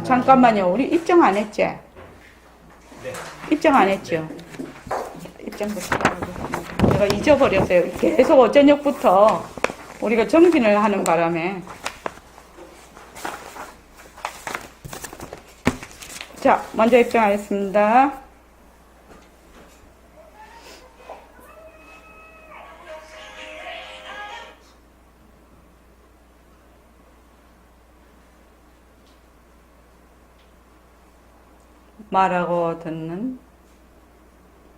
잠깐만요. 우리 입장 안 했지? 네. 입장 안 했죠? 입장부터 내가 잊어버렸어요. 계속 저녁부터 우리가 정진을 하는 바람에. 자, 먼저 입장하겠습니다. 말하고 듣는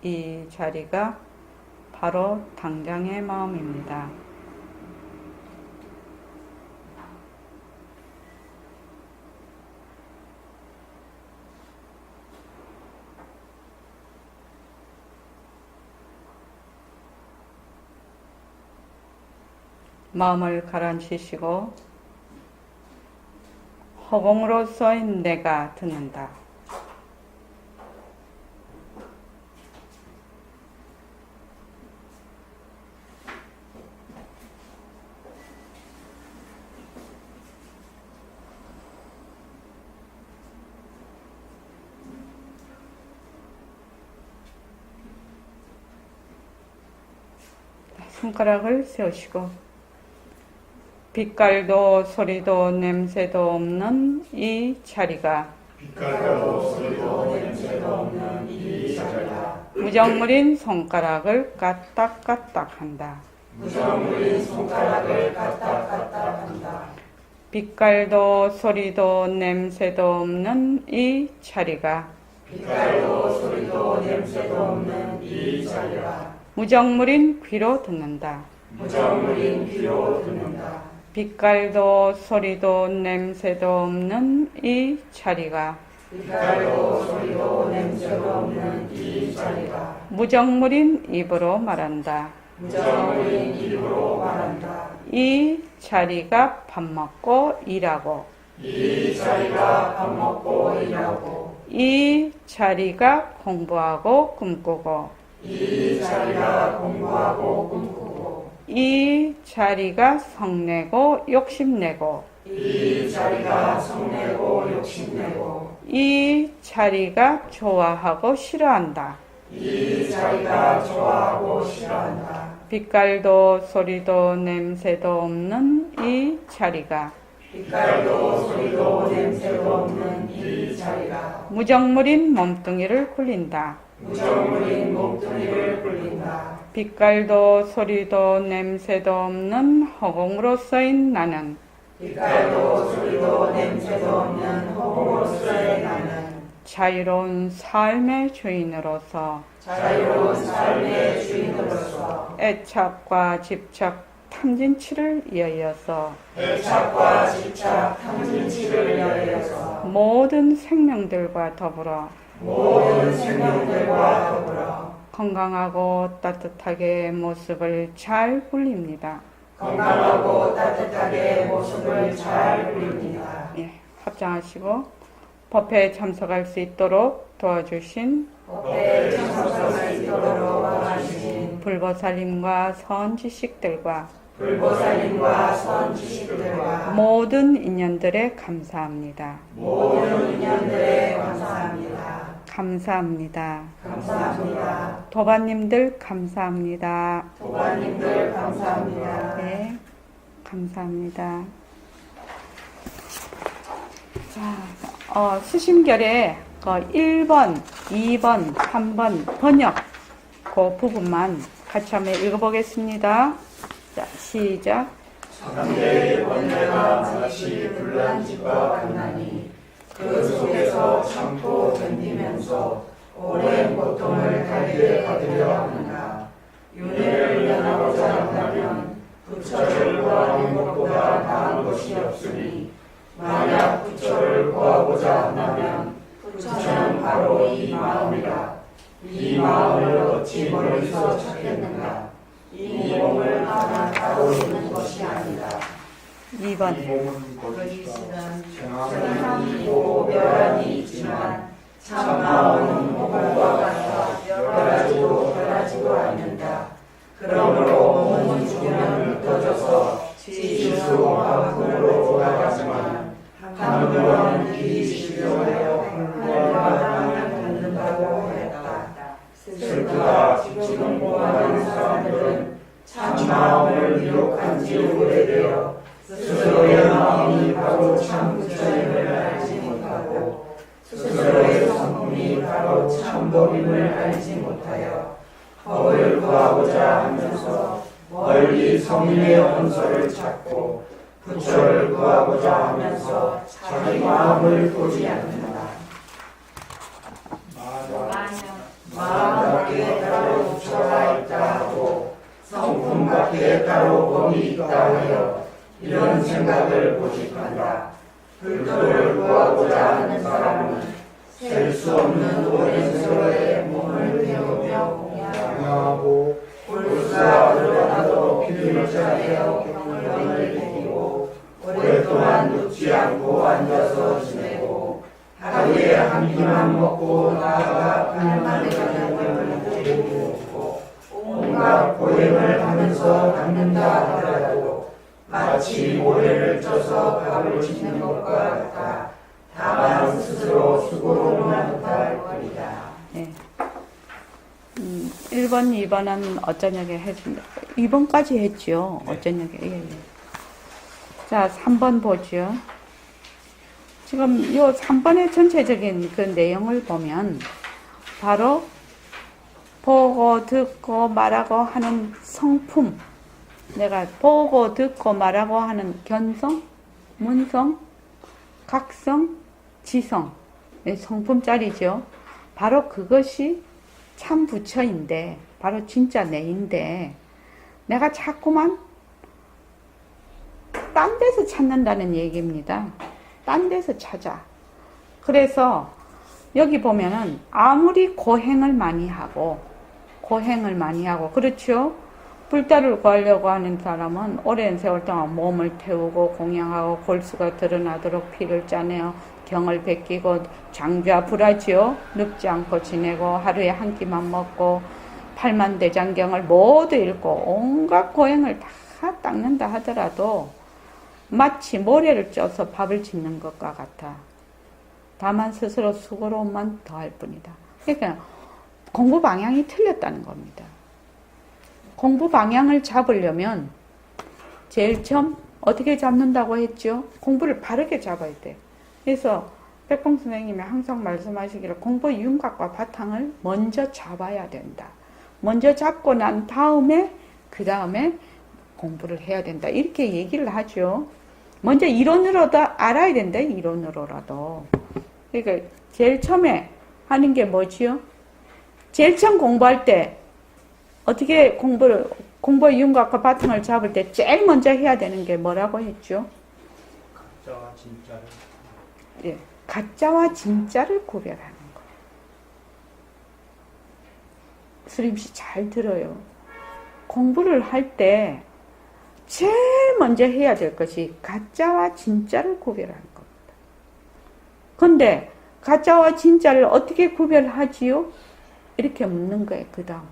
이 자리가 바로 당장의 마음입니다. 마음을 가라앉히시고 허공으로서인 내가 듣는다. 손가락을 세우시고 빛깔도 소리도 냄새도 없는 이 자리가 빛깔도 소리도 냄새도 없는 이 자리가 무정물인 손가락을 까딱까딱한다. 무정물인 손가락을 까딱까딱한다. 빛깔도 소리도 냄새도 없는 이 자리가 빛깔도 소리도 냄새도 없는 이 자리가 무정물인 귀로 듣는다. 무정물인 귀로 듣는다. 빛깔도 소리도 냄새도 없는 이 자리가 빛깔도 소리도 냄새도 없는 이 자리가 무정물인 입으로 말한다. 무정물인 입으로 말한다. 이 자리가 밥 먹고 일하고 이 자리가 밥 먹고 일하고 이 자리가 공부하고 꿈꾸고 이 자리가 공부하고 꿈꾸고 이 자리가 성내고 욕심내고 이 자리가 성내고 욕심내고 이 자리가 좋아하고 싫어한다. 이 자리가 좋아하고 싫어한다. 빛깔도 소리도 냄새도 없는 이 자리가 빛깔도 소리도 냄새도 없는 이 자리가 무정물인 몸뚱이를 굴린다. 무정물인 몸뚱이를 굴린다. 빛깔도 소리도 냄새도 없는 허공으로서인 나는 빛깔도 소리도 냄새도 없는 허공으로서의 나는 자유로운 삶의 주인으로서 자유로운 삶의 주인으로서 애착과 집착 탐진치를 이어서 애착과 집착 탐진치를 위하여서 모든 생명들과 더불어 모든 생명들과 더불어 건강하고 따뜻하게 모습을 잘 굴립니다. 건강하고 따뜻하게 모습을 잘 굴립니다. 예, 합장하시고 법회에 참석할 수 있도록 도와주신 법회에 참석할 수 있도록 도와주신 불보살님과 선지식들과 불보살님과 선지식들과 모든 인연들에 감사합니다. 모든 인연들에 감사합니다. 감사합니다. 감사합니다. 도반님들 감사합니다. 도반님들 감사합니다. 네, 감사합니다. 자, 수심결에 1번, 2번, 3번 번역 그 부분만 같이 한번 읽어보겠습니다. 자, 시작. 상대의 번뇌가 마치 불난 집과 같나니 그 속에서 참고 견디면서 오랜 고통을 달게 받으려 하는가. 윤회를 면하고자 한다면 부처를 구하는 것보다 나은 것이 없으니 만약 부처를 구하고자 한다면 부처는 바로 이 마음이라. 이 마음을 어찌 멀리서 찾겠는가. 이 몸을 하나 따로 있는 것이 아니다. 2번. 세상이고 멸함이 있지만 참마음은 몸과 같아 멸하지도 않는다. 그러므로 몸은 죽으면 흩어져서 지수와 흙으로 돌아가지만 하늘은 물론 길이 시려하여 불구하다면 걷는다고 했다. 슬프다. 지금 보아하는 사람들은 참 마음을 미혹한 지 오래되어 스스로의 마음이 바로 참 부처임을 알지 못하고 스스로의 성품이 바로 참 법임을 알지 못하여 법을 구하고자 하면서 멀리 성인의 언서를 찾고 부처를 구하고자 하면서 자기 마음을 보지 않는다. 마음 밖에 따로 부처가 있다 하고 성품 밖에 따로 법이 있다 하여 이런 생각을 고집한다. 불도를 구하고자 하는 사람은 셀 수 없는 오랜 세월에 몸을 태우며 공양하고 불수가 드러나도 필요자 되어 경을 느끼고 오랫동안 눕지 않고 앉아서 지내고 하루에 한 끼만 먹고 나아가 8만에 가는 걸 때우고 온갖 고행을 하면서 닦는다 하더라도 마치 모래를 쪄서 밥을 짓는 것과 같다. 다만 스스로 수고로만 못할 뿐이다. 네. 1번, 2번은 어쩌냐게 했습니다. 2번까지 했죠. 어쩌냐게. 예, 예. 자, 3번 보죠. 지금 요 3번의 전체적인 그 내용을 보면 바로 보고 듣고 말하고 하는 성품, 내가 보고 듣고 말하고 하는 견성, 문성, 각성, 지성, 성품짜리죠. 바로 그것이 참 부처인데, 바로 진짜 내인데, 내가 자꾸만 딴 데서 찾는다는 얘기입니다. 딴 데서 찾아. 그래서 여기 보면은 아무리 고행을 많이 하고, 그렇죠? 불자를 구하려고 하는 사람은 오랜 세월 동안 몸을 태우고 공양하고 골수가 드러나도록 피를 짜내어 경을 베끼고 장좌불하지요. 늙지 않고 지내고 하루에 한 끼만 먹고 8만 대장경을 모두 읽고 온갖 고행을 다 닦는다 하더라도 마치 모래를 쪄서 밥을 짓는 것과 같아. 다만 스스로 수고로움만 더할 뿐이다. 그러니까 공부 방향이 틀렸다는 겁니다. 공부 방향을 잡으려면 제일 처음 어떻게 잡는다고 했죠? 공부를 바르게 잡아야 돼. 그래서 백봉 선생님이 항상 말씀하시기를 공부 윤곽과 바탕을 먼저 잡아야 된다. 먼저 잡고 난 다음에 그 다음에 공부를 해야 된다. 이렇게 얘기를 하죠. 먼저 이론으로도 알아야 된다. 이론으로라도. 그러니까 제일 처음에 하는 게 뭐지요? 제일 처음 공부할 때 어떻게 공부의 윤곽과 바탕을 잡을 때 제일 먼저 해야 되는 게 뭐라고 했죠? 가짜와 진짜를. 예, 가짜와 진짜를 구별하는 거. 수림씨 잘 들어요. 공부를 할 때 제일 먼저 해야 될 것이 가짜와 진짜를 구별하는 겁니다. 근데 가짜와 진짜를 어떻게 구별하지요? 이렇게 묻는 거예요. 그 다음.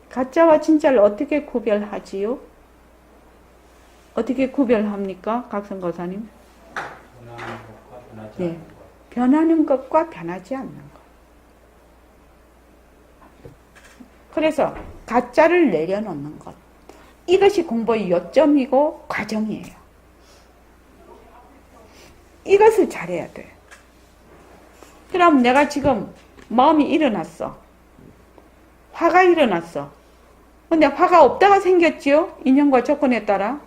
가짜와 진짜를 어떻게 구별하지요? 어떻게 구별합니까? 각성거사님? 변하는 것과 변하지 예, 않는 것. 변하는 것과 변하지 않는 것. 그래서 가짜를 내려놓는 것. 이것이 공부의 요점이고 과정이에요. 이것을 잘해야 돼. 그럼 내가 지금 마음이 일어났어. 화가 일어났어. 근데 화가 없다가 생겼지요? 인연과 조건에 따라.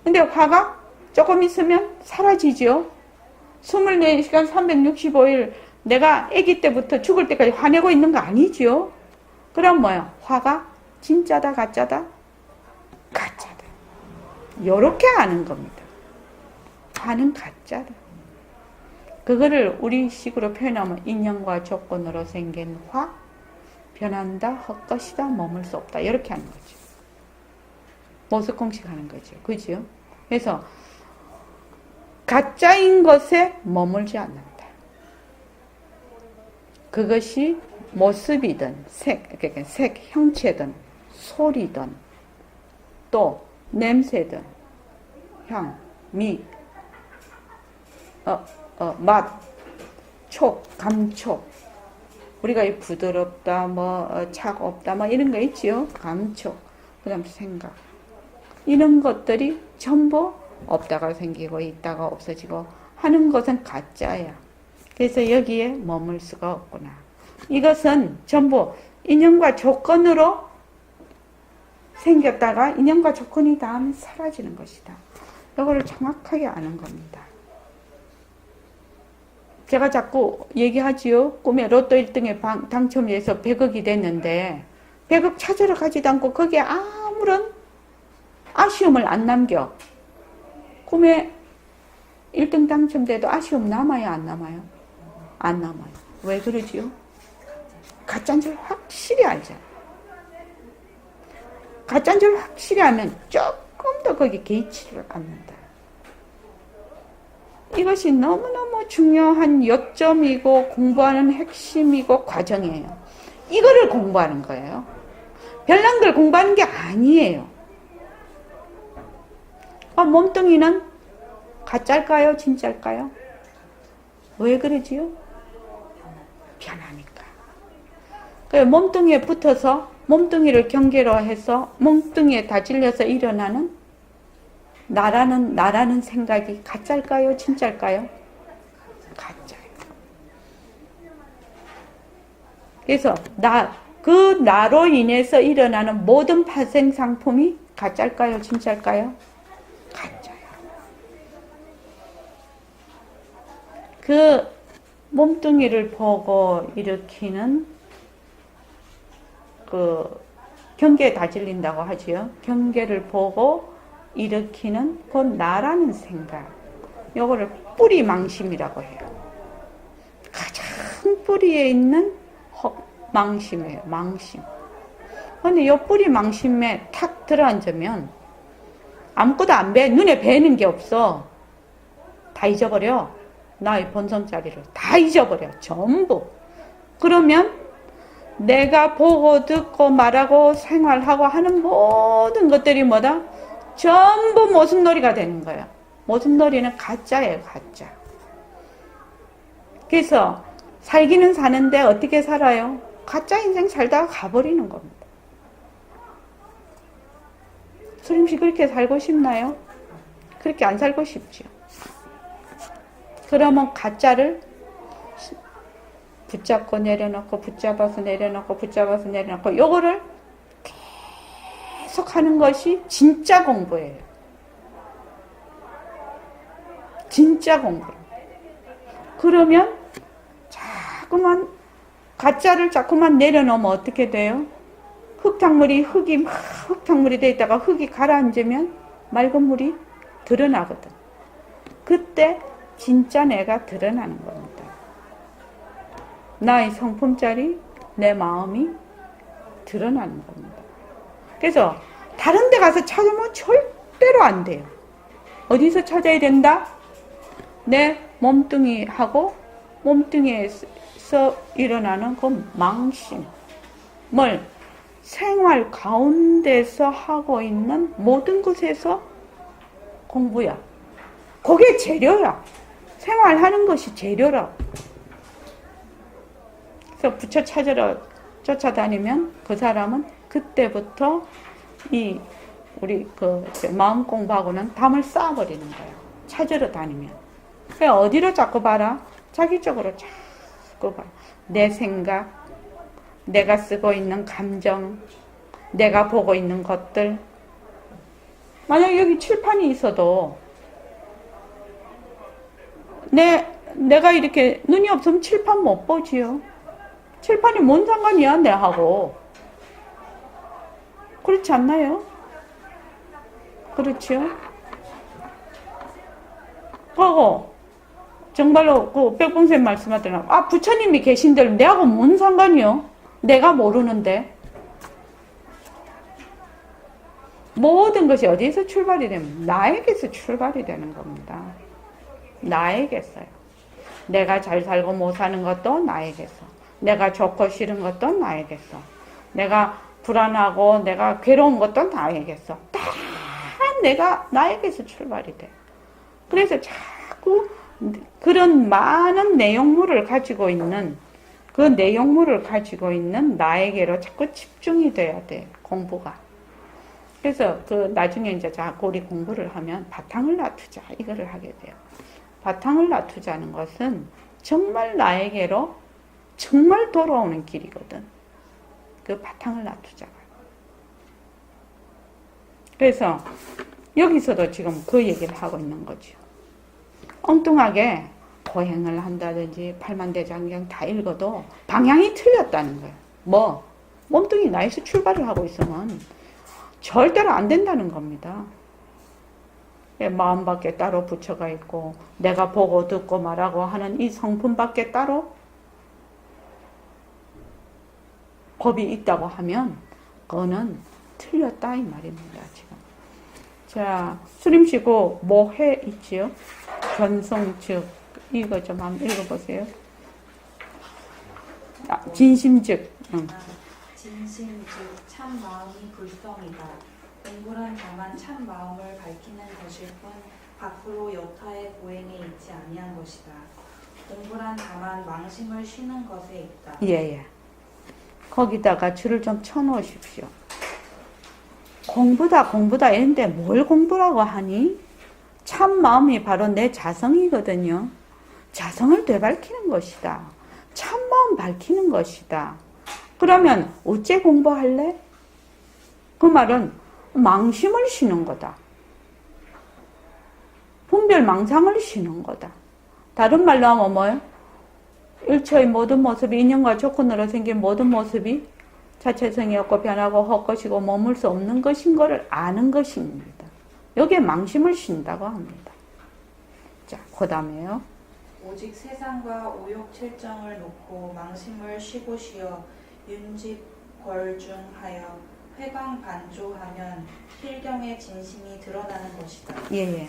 근데 화가 조금 있으면 사라지지요? 24시간 365일 내가 아기 때부터 죽을 때까지 화내고 있는 거 아니지요? 그럼 뭐야? 화가 진짜다, 가짜다? 가짜다. 요렇게 아는 겁니다. 화는 가짜다. 그거를 우리 식으로 표현하면 인연과 조건으로 생긴 화, 변한다, 헛것이다, 머물 수 없다. 이렇게 하는 거죠. 모습공식 하는 거죠. 그죠? 그래서 가짜인 것에 머물지 않는다. 그것이 모습이든 그러니까 색, 형체든 소리든 또 냄새든 향, 미 맛, 촉, 감촉. 우리가 이 부드럽다, 차갑다, 이런 거 있지요? 감촉. 그 다음 생각. 이런 것들이 전부 없다가 생기고 있다가 없어지고 하는 것은 가짜야. 그래서 여기에 머물 수가 없구나. 이것은 전부 인연과 조건으로 생겼다가 인연과 조건이 닿으면 사라지는 것이다. 이거를 정확하게 아는 겁니다. 제가 자꾸 얘기하지요. 꿈에 로또 1등에 당첨돼서 100억이 됐는데 100억 찾으러 가지도 않고 거기에 아무런 아쉬움을 안 남겨. 꿈에 1등 당첨돼도 아쉬움 남아요, 안 남아요? 안 남아요. 왜 그러지요? 가짜인 줄 확실히 알잖아. 가짜인 줄 확실히 알면 조금 더 거기 개의치를 않는다. 이것이 너무너무 중요한 요점이고 공부하는 핵심이고 과정이에요. 이거를 공부하는 거예요. 별난 걸 공부하는 게 아니에요. 몸뚱이는 가짜일까요? 진짜일까요? 왜 그러지요? 편하니까. 몸뚱이에 붙어서 몸뚱이를 경계로 해서 몸뚱이에 다 질려서 일어나는 나라는 생각이 가짜일까요? 진짜일까요? 가짜예요. 그래서 그 나로 인해서 일어나는 모든 파생 상품이 가짜일까요? 진짜일까요? 가짜예요. 그 몸뚱이를 보고 일으키는 그 경계에 다 질린다고 하지요. 경계를 보고 일으키는 그 나라는 생각. 요거를 뿌리망심이라고 해요. 가장 뿌리에 있는 망심이에요. 망심. 근데 요 뿌리망심에 탁 들어앉으면 아무것도 안 배, 눈에 뵈는 게 없어. 다 잊어버려. 나의 본성자리를 다 잊어버려. 전부. 그러면 내가 보고 듣고 말하고 생활하고 하는 모든 것들이 뭐다? 전부 모순놀이가 되는 거예요. 모순놀이는 가짜예요. 가짜. 그래서 살기는 사는데 어떻게 살아요? 가짜 인생 살다가 가버리는 겁니다. 수림씨 그렇게 살고 싶나요? 그렇게 안 살고 싶죠. 그러면 가짜를 붙잡고 내려놓고 붙잡아서 내려놓고 붙잡아서 내려놓고 요거를 계속 하는 것이 진짜 공부예요. 진짜 공부. 그러면 자꾸만 가짜를 자꾸만 내려놓으면 어떻게 돼요? 흙탕물이 돼 있다가 흙이 가라앉으면 맑은 물이 드러나거든. 그때 진짜 내가 드러나는 겁니다. 나의 성품짜리 내 마음이 드러나는 겁니다. 그래서 다른 데 가서 찾으면 절대로 안 돼요. 어디서 찾아야 된다? 내 몸뚱이하고 몸뚱이에서 일어나는 그 망심. 생활 가운데서 하고 있는 모든 것에서 공부야. 그게 재료야. 생활하는 것이 재료라. 그래서 부처 찾으러 쫓아다니면 그 사람은 그때부터 우리 마음 공부하고는 담을 쌓아버리는 거예요. 찾으러 다니면. 그래서 어디로 자꾸 봐라? 자기 쪽으로 자꾸 봐. 내 생각, 내가 쓰고 있는 감정, 내가 보고 있는 것들. 만약 여기 칠판이 있어도 내가 이렇게 눈이 없으면 칠판 못 보지요. 칠판이 뭔 상관이야 내하고. 그렇지 않나요? 그렇죠? 그리고 정말로 백봉쌤 말씀하더라고. 부처님이 계신들 내하고 뭔 상관이요? 내가 모르는데. 모든 것이 어디서 출발이 되면 나에게서 출발이 되는 겁니다. 나에게서요. 내가 잘 살고 못 사는 것도 나에게서. 내가 좋고 싫은 것도 나에게서. 내가 불안하고 내가 괴로운 것도 나에게서. 다 나에게서 출발이 돼. 그래서 자꾸 그런 많은 내용물을 가지고 있는 그 내용물을 가지고 있는 나에게로 자꾸 집중이 돼야 돼, 공부가. 그래서 그 나중에 이제 자꾸 우리 공부를 하면 바탕을 놔두자 이거를 하게 돼요. 바탕을 놔두자는 것은 정말 나에게로 정말 돌아오는 길이거든. 그 바탕을 놔두자가. 그래서 여기서도 지금 그 얘기를 하고 있는 거죠. 엉뚱하게 고행을 한다든지 팔만대장경 다 읽어도 방향이 틀렸다는 거예요. 뭐 몸뚱이 나에서 출발을 하고 있으면 절대로 안 된다는 겁니다. 마음밖에 따로 부처가 있고 내가 보고 듣고 말하고 하는 이 성품밖에 따로 법이 있다고 하면 그거는 틀렸다 이 말입니다. 지금. 자, 수림시고 뭐해 있지요? 견성즉 이거 좀 한번 읽어보세요. 진심즉. 진심즉 참 마음이 불성이다. 공부란 다만 참 마음을 밝히는 것일 뿐 밖으로 여타의 고행에 있지 아니한 것이다. 공부란 다만 망심을 쉬는 것에 있다. 예. 거기다가 줄을 좀 쳐놓으십시오. 공부다 이런데 뭘 공부라고 하니? 참 마음이 바로 내 자성이거든요. 자성을 되밟히는 것이다. 참 마음 밝히는 것이다. 그러면 어째 공부할래? 그 말은 망심을 쉬는 거다. 분별 망상을 쉬는 거다. 다른 말로 하면 뭐예요? 일체의 모든 모습이 인연과 조건으로 생긴 모든 모습이 자체성이 없고 변하고 헛것이고 머물 수 없는 것인 것을 아는 것입니다. 여기에 망심을 쉰다고 합니다. 자, 그 다음에요. 오직 세상과 오욕칠정을 놓고 망심을 쉬고 쉬어 윤집궐중하여 회광반조하면 필경의 진심이 드러나는 것이다. 예.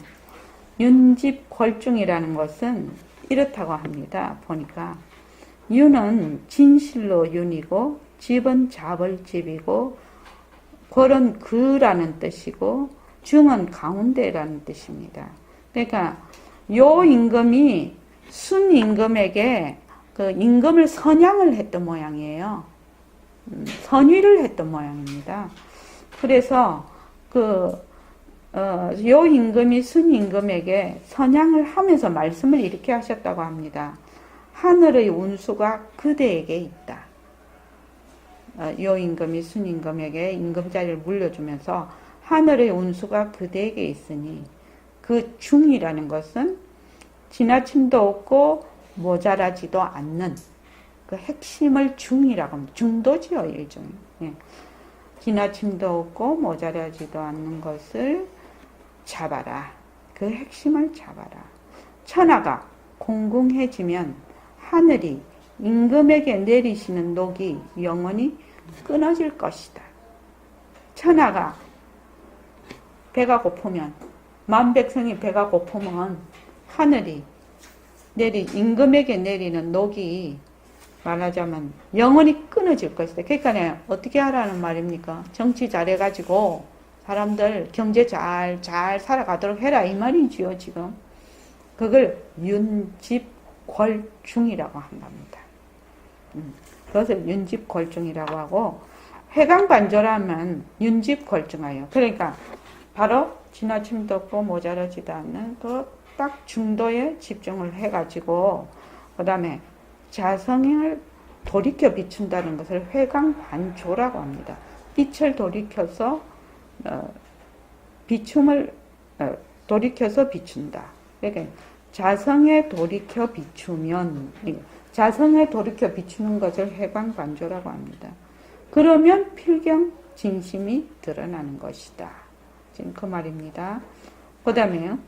윤집궐중이라는 것은 이렇다고 합니다. 보니까 윤은 진실로 윤이고 집은 잡을집이고 궐은 그라는 뜻이고 중은 가운데라는 뜻입니다. 그러니까 요 임금이 순 임금에게 그 임금을 선양을 했던 모양이에요. 선위를 했던 모양입니다. 그래서 요 임금이 순 임금에게 선양을 하면서 말씀을 이렇게 하셨다고 합니다. 하늘의 운수가 그대에게 있다. 요 임금이 순 임금에게 임금자리를 물려주면서 하늘의 운수가 그대에게 있으니 그 중이라는 것은 지나침도 없고 모자라지도 않는 그 핵심을 중이라고 합니다. 중도지요, 일종의. 예. 지나침도 없고 모자라지도 않는 것을 잡아라. 그 핵심을 잡아라. 천하가 공공해지면 하늘이 임금에게 내리시는 녹이 영원히 끊어질 것이다. 천하가 배가 고프면 만백성이 배가 고프면 하늘이 임금에게 내리는 녹이 말하자면 영원히 끊어질 것이다. 그러니까 어떻게 하라는 말입니까? 정치 잘해가지고 사람들 경제 잘 살아가도록 해라 이 말이지요. 지금 그걸 윤집궐중이라고 한답니다. 그것을 윤집궐중이라고 하고 회광반조라면 윤집궐중하여 그러니까 바로 지나침도 없고 모자라지도 않는 그 딱 중도에 집중을 해가지고 그 다음에 자성을 돌이켜 비춘다는 것을 회광반조라고 합니다. 빛을 돌이켜서 비춤을 돌이켜서 비춘다. 그러니까 자성에 돌이켜 비추면 자성에 돌이켜 비추는 것을 회광반조라고 합니다. 그러면 필경 진심이 드러나는 것이다. 지금 그 말입니다. 그 다음에요.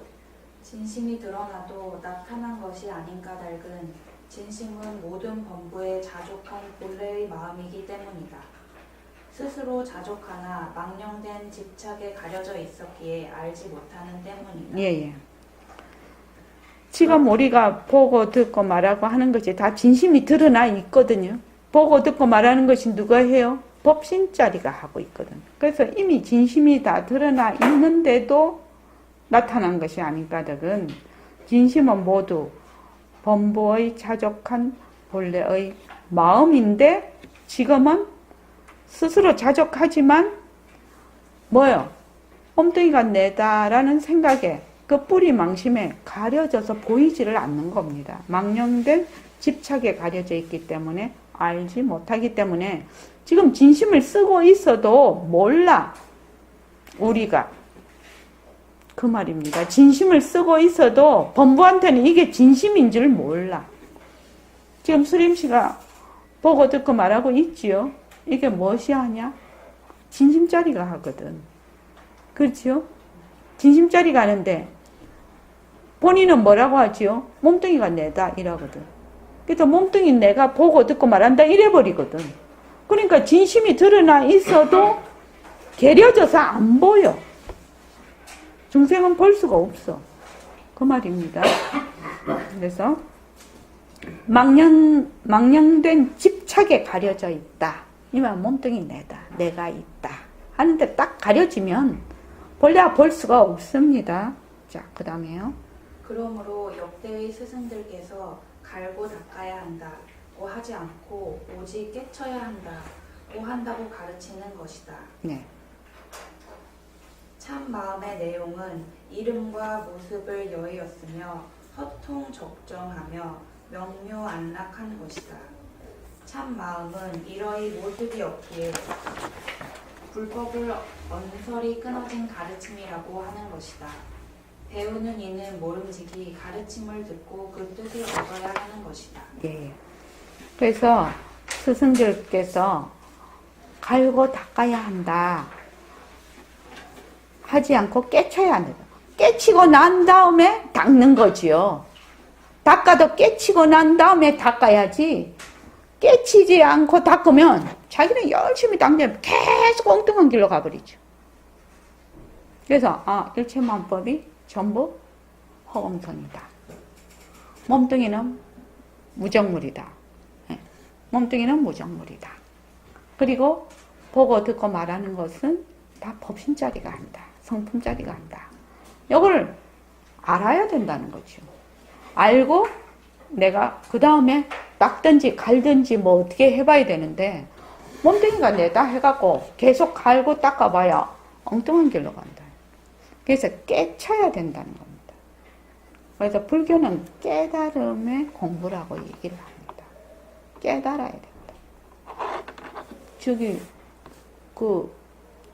진심이 드러나도 나타난 것이 아닌 까닭은 진심은 모든 범부에 자족한 본래의 마음이기 때문이다. 스스로 자족하나 망령된 집착에 가려져 있었기에 알지 못하는 때문이다. 예. 지금 우리가 보고 듣고 말하고 하는 것이 다 진심이 드러나 있거든요. 보고 듣고 말하는 것이 누가 해요? 법신자리가 하고 있거든. 그래서 이미 진심이 다 드러나 있는데도 나타난 것이 아닌 까닭은 진심은 모두 범부의 자족한 본래의 마음인데 지금은 스스로 자족하지만 뭐요? 몸뚱이가 내다라는 생각에 그 뿌리 망심에 가려져서 보이지를 않는 겁니다. 망령된 집착에 가려져 있기 때문에 알지 못하기 때문에 지금 진심을 쓰고 있어도 몰라. 우리가 그 말입니다. 진심을 쓰고 있어도 범부한테는 이게 진심인 줄 몰라. 지금 수림씨가 보고 듣고 말하고 있지요. 이게 무엇이 하냐? 진심짜리가 하거든. 그렇지요? 진심짜리가 하는데 본인은 뭐라고 하지요? 몸뚱이가 내다 이러거든. 그래서 몸뚱이 내가 보고 듣고 말한다 이래버리거든. 그러니까 진심이 드러나 있어도 게려져서 안 보여. 중생은 볼 수가 없어. 그 말입니다. 그래서 망령된 집착에 가려져 있다. 이만 몸뚱이 내다. 내가 있다. 하는데 딱 가려지면 본래 볼 수가 없습니다. 자, 그 다음에요. 그러므로 역대의 스승들께서 갈고 닦아야 한다고 하지 않고 오직 깨쳐야 한다고 한다고 가르치는 것이다. 네. 참 마음의 내용은 이름과 모습을 여의었으며 허통적정하며 명료안락한 것이다. 참 마음은 이러이 모습이 없기에 불법을 언설이 끊어진 가르침이라고 하는 것이다. 배우는 이는 모름지기 가르침을 듣고 그 뜻을 얻어야 하는 것이다. 예. 그래서 스승들께서 갈고 닦아야 한다. 하지 않고 깨쳐야 한다. 깨치고 난 다음에 닦는 거지요. 닦아도 깨치고 난 다음에 닦아야지. 깨치지 않고 닦으면 자기는 열심히 닦으면 계속 엉뚱한 길로 가버리죠. 그래서 일체만법이 전부 허공선이다. 몸뚱이는 무정물이다. 몸뚱이는 무정물이다. 그리고 보고 듣고 말하는 것은 다 법신짜리가 한다. 성품짜리가 한다. 이걸 알아야 된다는 거죠. 알고 내가 그 다음에 닦든지 갈든지 뭐 어떻게 해봐야 되는데 몸뚱이가 내다 해갖고 계속 갈고 닦아봐야 엉뚱한 길로 간다. 그래서 깨쳐야 된다는 겁니다. 그래서 불교는 깨달음의 공부라고 얘기를 합니다. 깨달아야 된다. 저기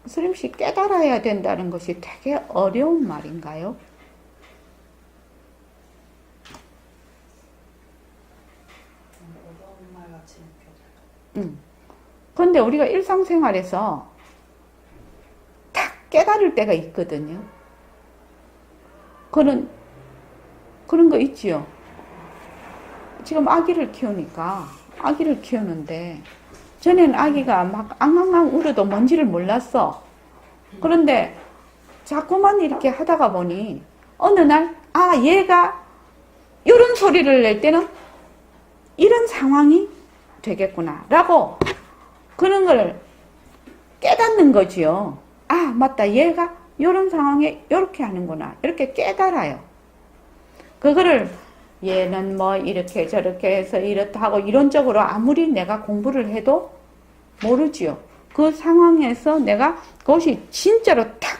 수림씨 깨달아야 된다는 것이 되게 어려운 말인가요? 어려운 말 같이 느껴져요. 그런데 우리가 일상생활에서 딱 깨달을 때가 있거든요. 그런 거 있지요. 지금 아기를 키우는데 전에는 아기가 막 앙앙앙 울어도 뭔지를 몰랐어. 그런데 자꾸만 이렇게 하다가 보니 어느 날 얘가 이런 소리를 낼 때는 이런 상황이 되겠구나 라고 그런 걸 깨닫는 거지요. 맞다. 얘가 이런 상황에 이렇게 하는구나. 이렇게 깨달아요. 그거를 얘는 뭐 이렇게 저렇게 해서 이렇다 하고 이론적으로 아무리 내가 공부를 해도 모르지요. 그 상황에서 내가 그것이 진짜로 탁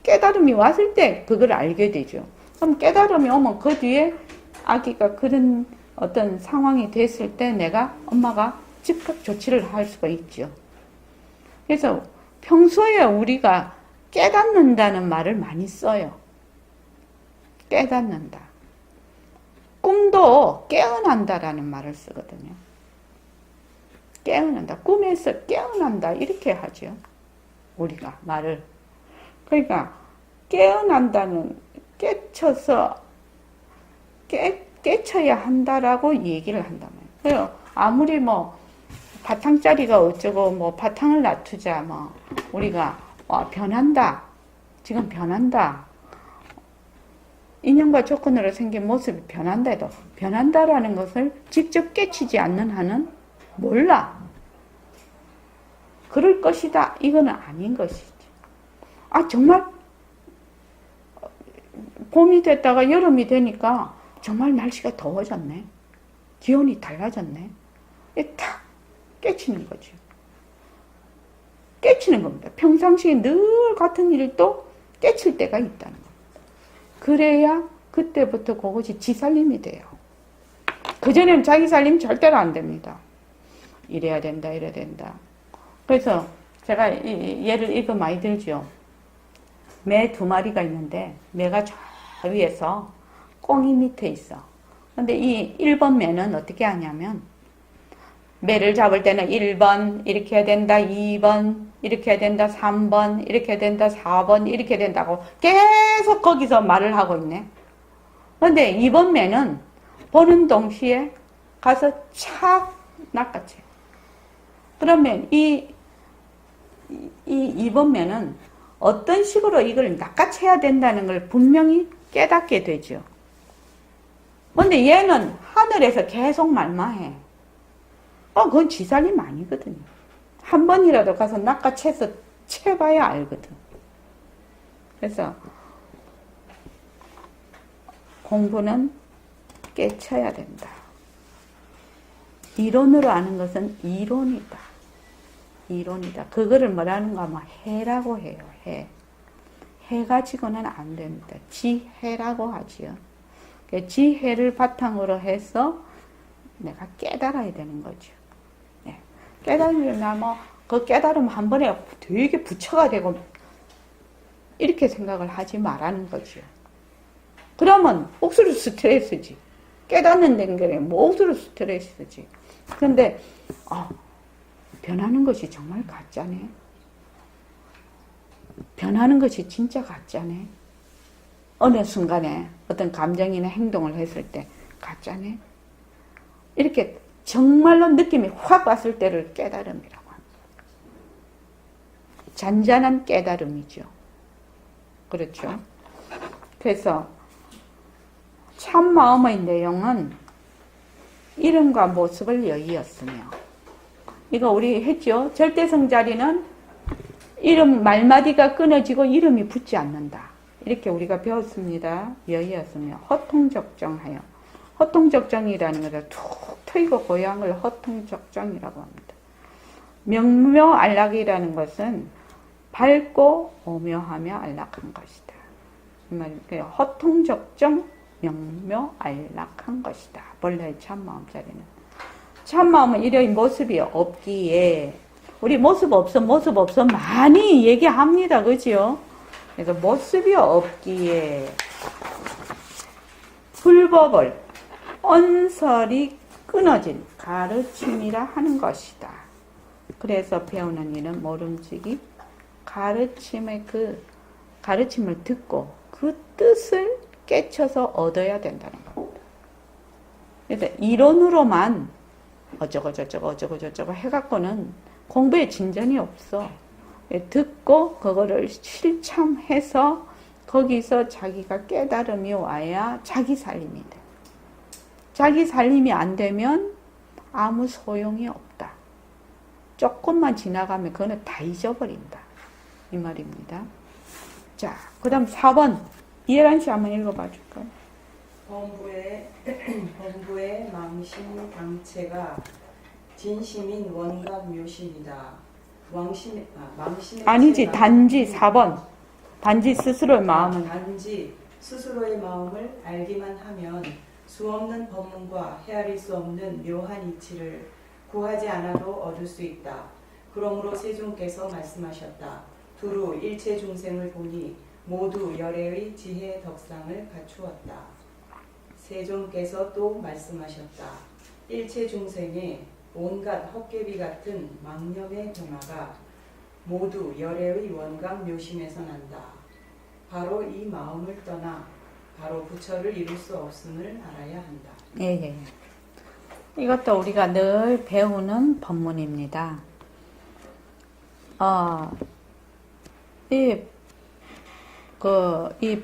깨달음이 왔을 때 그걸 알게 되죠. 그럼 깨달음이 오면 그 뒤에 아기가 그런 어떤 상황이 됐을 때 엄마가 즉각 조치를 할 수가 있죠. 그래서 평소에 우리가 깨닫는다는 말을 많이 써요. 깨닫는다. 꿈도 깨어난다라는 말을 쓰거든요. 깨어난다. 꿈에서 깨어난다. 이렇게 하죠. 우리가 말을. 그러니까 깨어난다는 깨쳐야 한다라고 얘기를 한단 말이에요. 아무리 바탕짜리가 어쩌고 바탕을 놔두자 우리가 변한다. 지금 변한다. 인연과 조건으로 생긴 모습이 변한다 해도 변한다라는 것을 직접 깨치지 않는 한은 몰라. 그럴 것이다. 이거는 아닌 것이지. 정말 봄이 됐다가 여름이 되니까 정말 날씨가 더워졌네. 기온이 달라졌네. 탁 깨치는 거죠. 깨치는 겁니다. 평상시에 늘 같은 일도 깨칠 때가 있다는 겁니다. 그래야 그때부터 그것이 지 살림이 돼요. 그전에는 자기 살림 절대로 안 됩니다. 이래야 된다, 이래야 된다. 그래서 제가 예를 이거 많이 들죠. 매 2마리가 있는데 매가 저 위에서 꽁이 밑에 있어. 근데 이 1번 매는 어떻게 하냐면 매를 잡을 때는 1번 이렇게 해야 된다, 2번 이렇게 해야 된다, 3번 이렇게 해야 된다, 4번 이렇게 해야 된다고 계속 거기서 말을 하고 있네. 근데 2번 매는 보는 동시에 가서 착 낚아채. 그러면 이 2번 매는 어떤 식으로 이걸 낚아채야 된다는 걸 분명히 깨닫게 되죠. 근데 얘는 하늘에서 계속 말만 해. 그건 지살림 아니거든요. 한 번이라도 가서 낚아채서 채봐야 알거든. 그래서 공부는 깨쳐야 된다. 이론으로 아는 것은 이론이다. 이론이다. 그거를 뭐라는가 하면 해라고 해요. 해. 해 가지고는 안 됩니다. 지혜라고 하지요. 지혜를 바탕으로 해서 내가 깨달아야 되는 거죠. 네. 깨달으면 그 깨달음 한 번에 되게 부처가 되고 이렇게 생각을 하지 말라는 거죠. 그러면 억수로 스트레스지. 깨닫는 게 뭐 억수로 스트레스지. 그런데 변하는 것이 정말 가짜네. 변하는 것이 진짜 가짜네. 어느 순간에 어떤 감정이나 행동을 했을 때 가짜네. 이렇게 정말로 느낌이 확 왔을 때를 깨달음이라고 합니다. 잔잔한 깨달음이죠. 그렇죠. 그래서 참 마음의 내용은 이름과 모습을 여의었으며, 이거 우리 했죠. 절대성 자리는 이름 말마디가 끊어지고 이름이 붙지 않는다. 이렇게 우리가 배웠습니다. 여의었으며 허통적정하여. 허통적정이라는 것을 툭 트이고 고요한 걸 허통적정이라고 합니다. 명묘안락이라는 것은 밝고 오묘하며 안락한 것이다. 이 말이에요. 허통적정 명묘안락한 것이다. 본래의 참마음자리는. 참마음은 이런 모습이 없기에, 우리 모습 없어 많이 얘기합니다. 그죠? 그래서 모습이 없기에 불법을 언설이 끊어진 가르침이라 하는 것이다. 그래서 배우는 이는 모름지기 가르침을 듣고 그 뜻을 깨쳐서 얻어야 된다는 겁니다. 그래서 이론으로만 어쩌고 저쩌고 해갖고는 공부에 진전이 없어. 듣고 그거를 실참해서 거기서 자기가 깨달음이 와야 자기 살림이 돼. 자기 살림이 안 되면 아무 소용이 없다. 조금만 지나가면 그거는 다 잊어버린다. 이 말입니다. 자, 그 다음 4번. 이해란 씨 한번 읽어봐 줄까요? 범부의 망신 당체가 진심인 원각 묘심이다. 아니지, 단지 4번. 단지 스스로의 마음은. 단지 스스로의 마음을 알기만 하면 수없는 법문과 헤아릴 수 없는 묘한 이치를 구하지 않아도 얻을 수 있다. 그러므로 세존께서 말씀하셨다. 두루 일체 중생을 보니 모두 열애의 지혜 덕상을 갖추었다. 세존께서 또 말씀하셨다. 일체 중생의 온갖 헛개비 같은 망념의 변화가 모두 열애의 원각 묘심에서 난다. 바로 이 마음을 떠나 바로 부처를 이룰 수 없음을 알아야 한다. 예. 이것도 우리가 늘 배우는 법문입니다. 이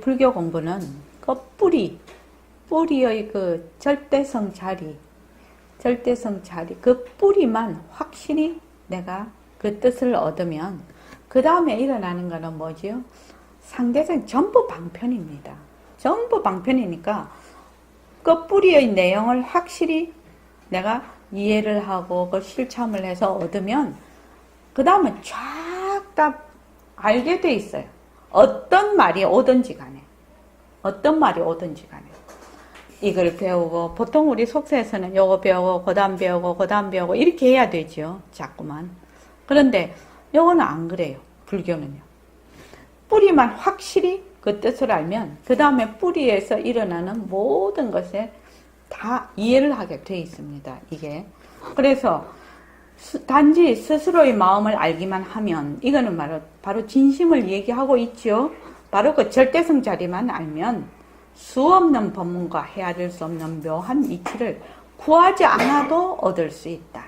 불교 공부는 그 뿌리의 그 절대성 자리, 그 뿌리만 확실히 내가 그 뜻을 얻으면 그 다음에 일어나는 거는 뭐지요? 상대적인 전부 방편입니다. 전부 방편이니까 그 뿌리의 내용을 확실히 내가 이해를 하고 그 실참을 해서 얻으면 그 다음은 쫙 다 알게 돼 있어요. 어떤 말이 오든지 간에 이걸 배우고, 보통 우리 속세에서는 요거 배우고 그 다음 배우고 이렇게 해야 되죠. 자꾸만. 그런데 요거는 안 그래요. 불교는요. 뿌리만 확실히 그 뜻을 알면 그 다음에 뿌리에서 일어나는 모든 것에 다 이해를 하게 돼 있습니다. 이게. 그래서 단지 스스로의 마음을 알기만 하면, 이거는 바로 진심을 얘기하고 있죠. 바로 그 절대성 자리만 알면 수없는 법문과 헤아릴 수 없는 묘한 이치를 구하지 않아도 얻을 수 있다.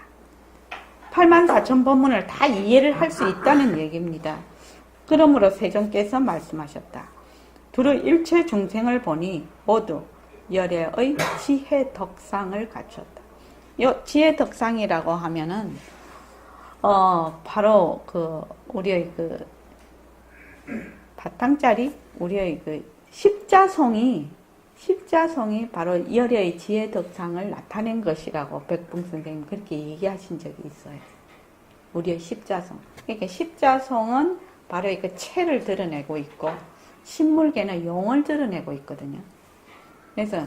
84,000 법문을 다 이해를 할 수 있다는 얘기입니다. 그러므로 세존께서 말씀하셨다. 두루 일체 중생을 보니 모두 열애의 지혜 덕상을 갖췄다. 이 지혜 덕상이라고 하면은 바로 우리의 바탕자리, 우리의 십자성이 바로 열애의 지혜 덕상을 나타낸 것이라고 백봉 선생님 그렇게 얘기하신 적이 있어요. 우리의 십자성. 그러니까 십자성은 바로 그 체를 드러내고 있고, 신물계는 용을 드러내고 있거든요. 그래서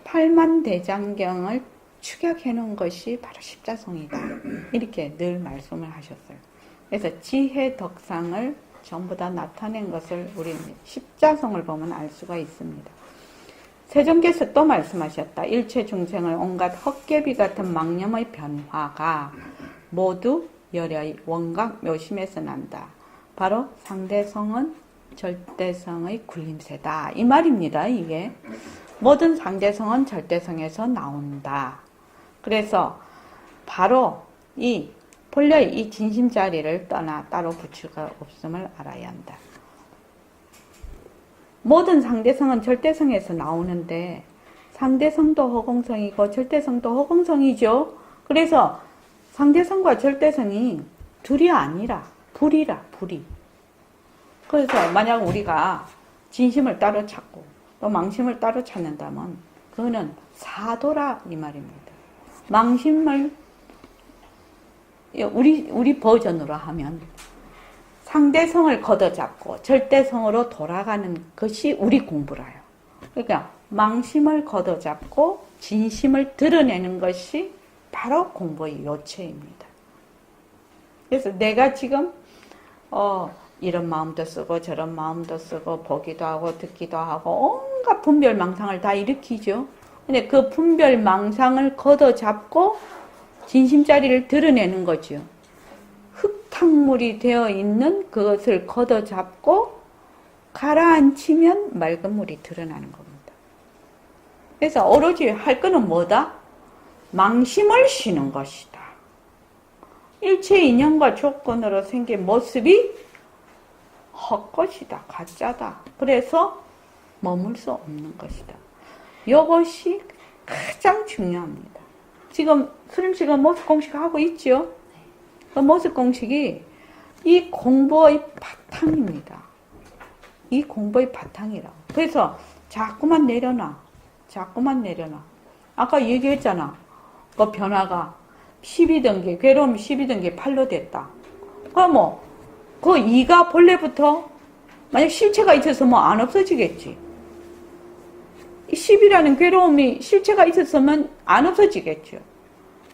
팔만대장경을 축약해 놓은 것이 바로 십자성이다. 이렇게 늘 말씀을 하셨어요. 그래서 지혜 덕상을 전부 다 나타낸 것을 우리는 십자성을 보면 알 수가 있습니다. 세존께서 또 말씀하셨다. 일체 중생을 온갖 헛개비 같은 망념의 변화가 모두 열의 원각 묘심에서 난다. 바로 상대성은 절대성의 굴림새다. 이 말입니다. 이게 모든 상대성은 절대성에서 나온다. 그래서 바로 이 본래의 이 진심자리를 떠나 따로 부처가 없음을 알아야 한다. 모든 상대성은 절대성에서 나오는데 상대성도 허공성이고 절대성도 허공성이죠. 그래서 상대성과 절대성이 둘이 아니라 불이라, 불이. 그래서 만약 우리가 진심을 따로 찾고 또 망심을 따로 찾는다면 그거는 사도라 이 말입니다. 망심을 우리 버전으로 하면 상대성을 걷어잡고 절대성으로 돌아가는 것이 우리 공부라요. 그러니까 망심을 걷어잡고 진심을 드러내는 것이 바로 공부의 요체입니다. 그래서 내가 지금 이런 마음도 쓰고 저런 마음도 쓰고 보기도 하고 듣기도 하고 온갖 분별망상을 다 일으키죠. 근데 그 분별망상을 걷어잡고 진심자리를 드러내는 거죠. 흙탕물이 되어 있는 그것을 걷어잡고 가라앉히면 맑은 물이 드러나는 겁니다. 그래서 오로지 할 거는 뭐다? 망심을 쉬는 것이다. 일체 인연과 조건으로 생긴 모습이 헛것이다, 가짜다. 그래서 머물 수 없는 것이다. 이것이 가장 중요합니다. 지금 수림씨가 모습 공식 하고 있죠? 그 모습 공식이 이 공부의 바탕입니다. 이 공부의 바탕이라고. 그래서 자꾸만 내려놔. 아까 얘기했잖아. 그 변화가 12단계, 괴로움 12단계 8로 됐다. 그럼 그 2가 본래부터 만약 실체가 있었으면 안 없어지겠지. 이 10이라는 괴로움이 실체가 있었으면 안 없어지겠죠.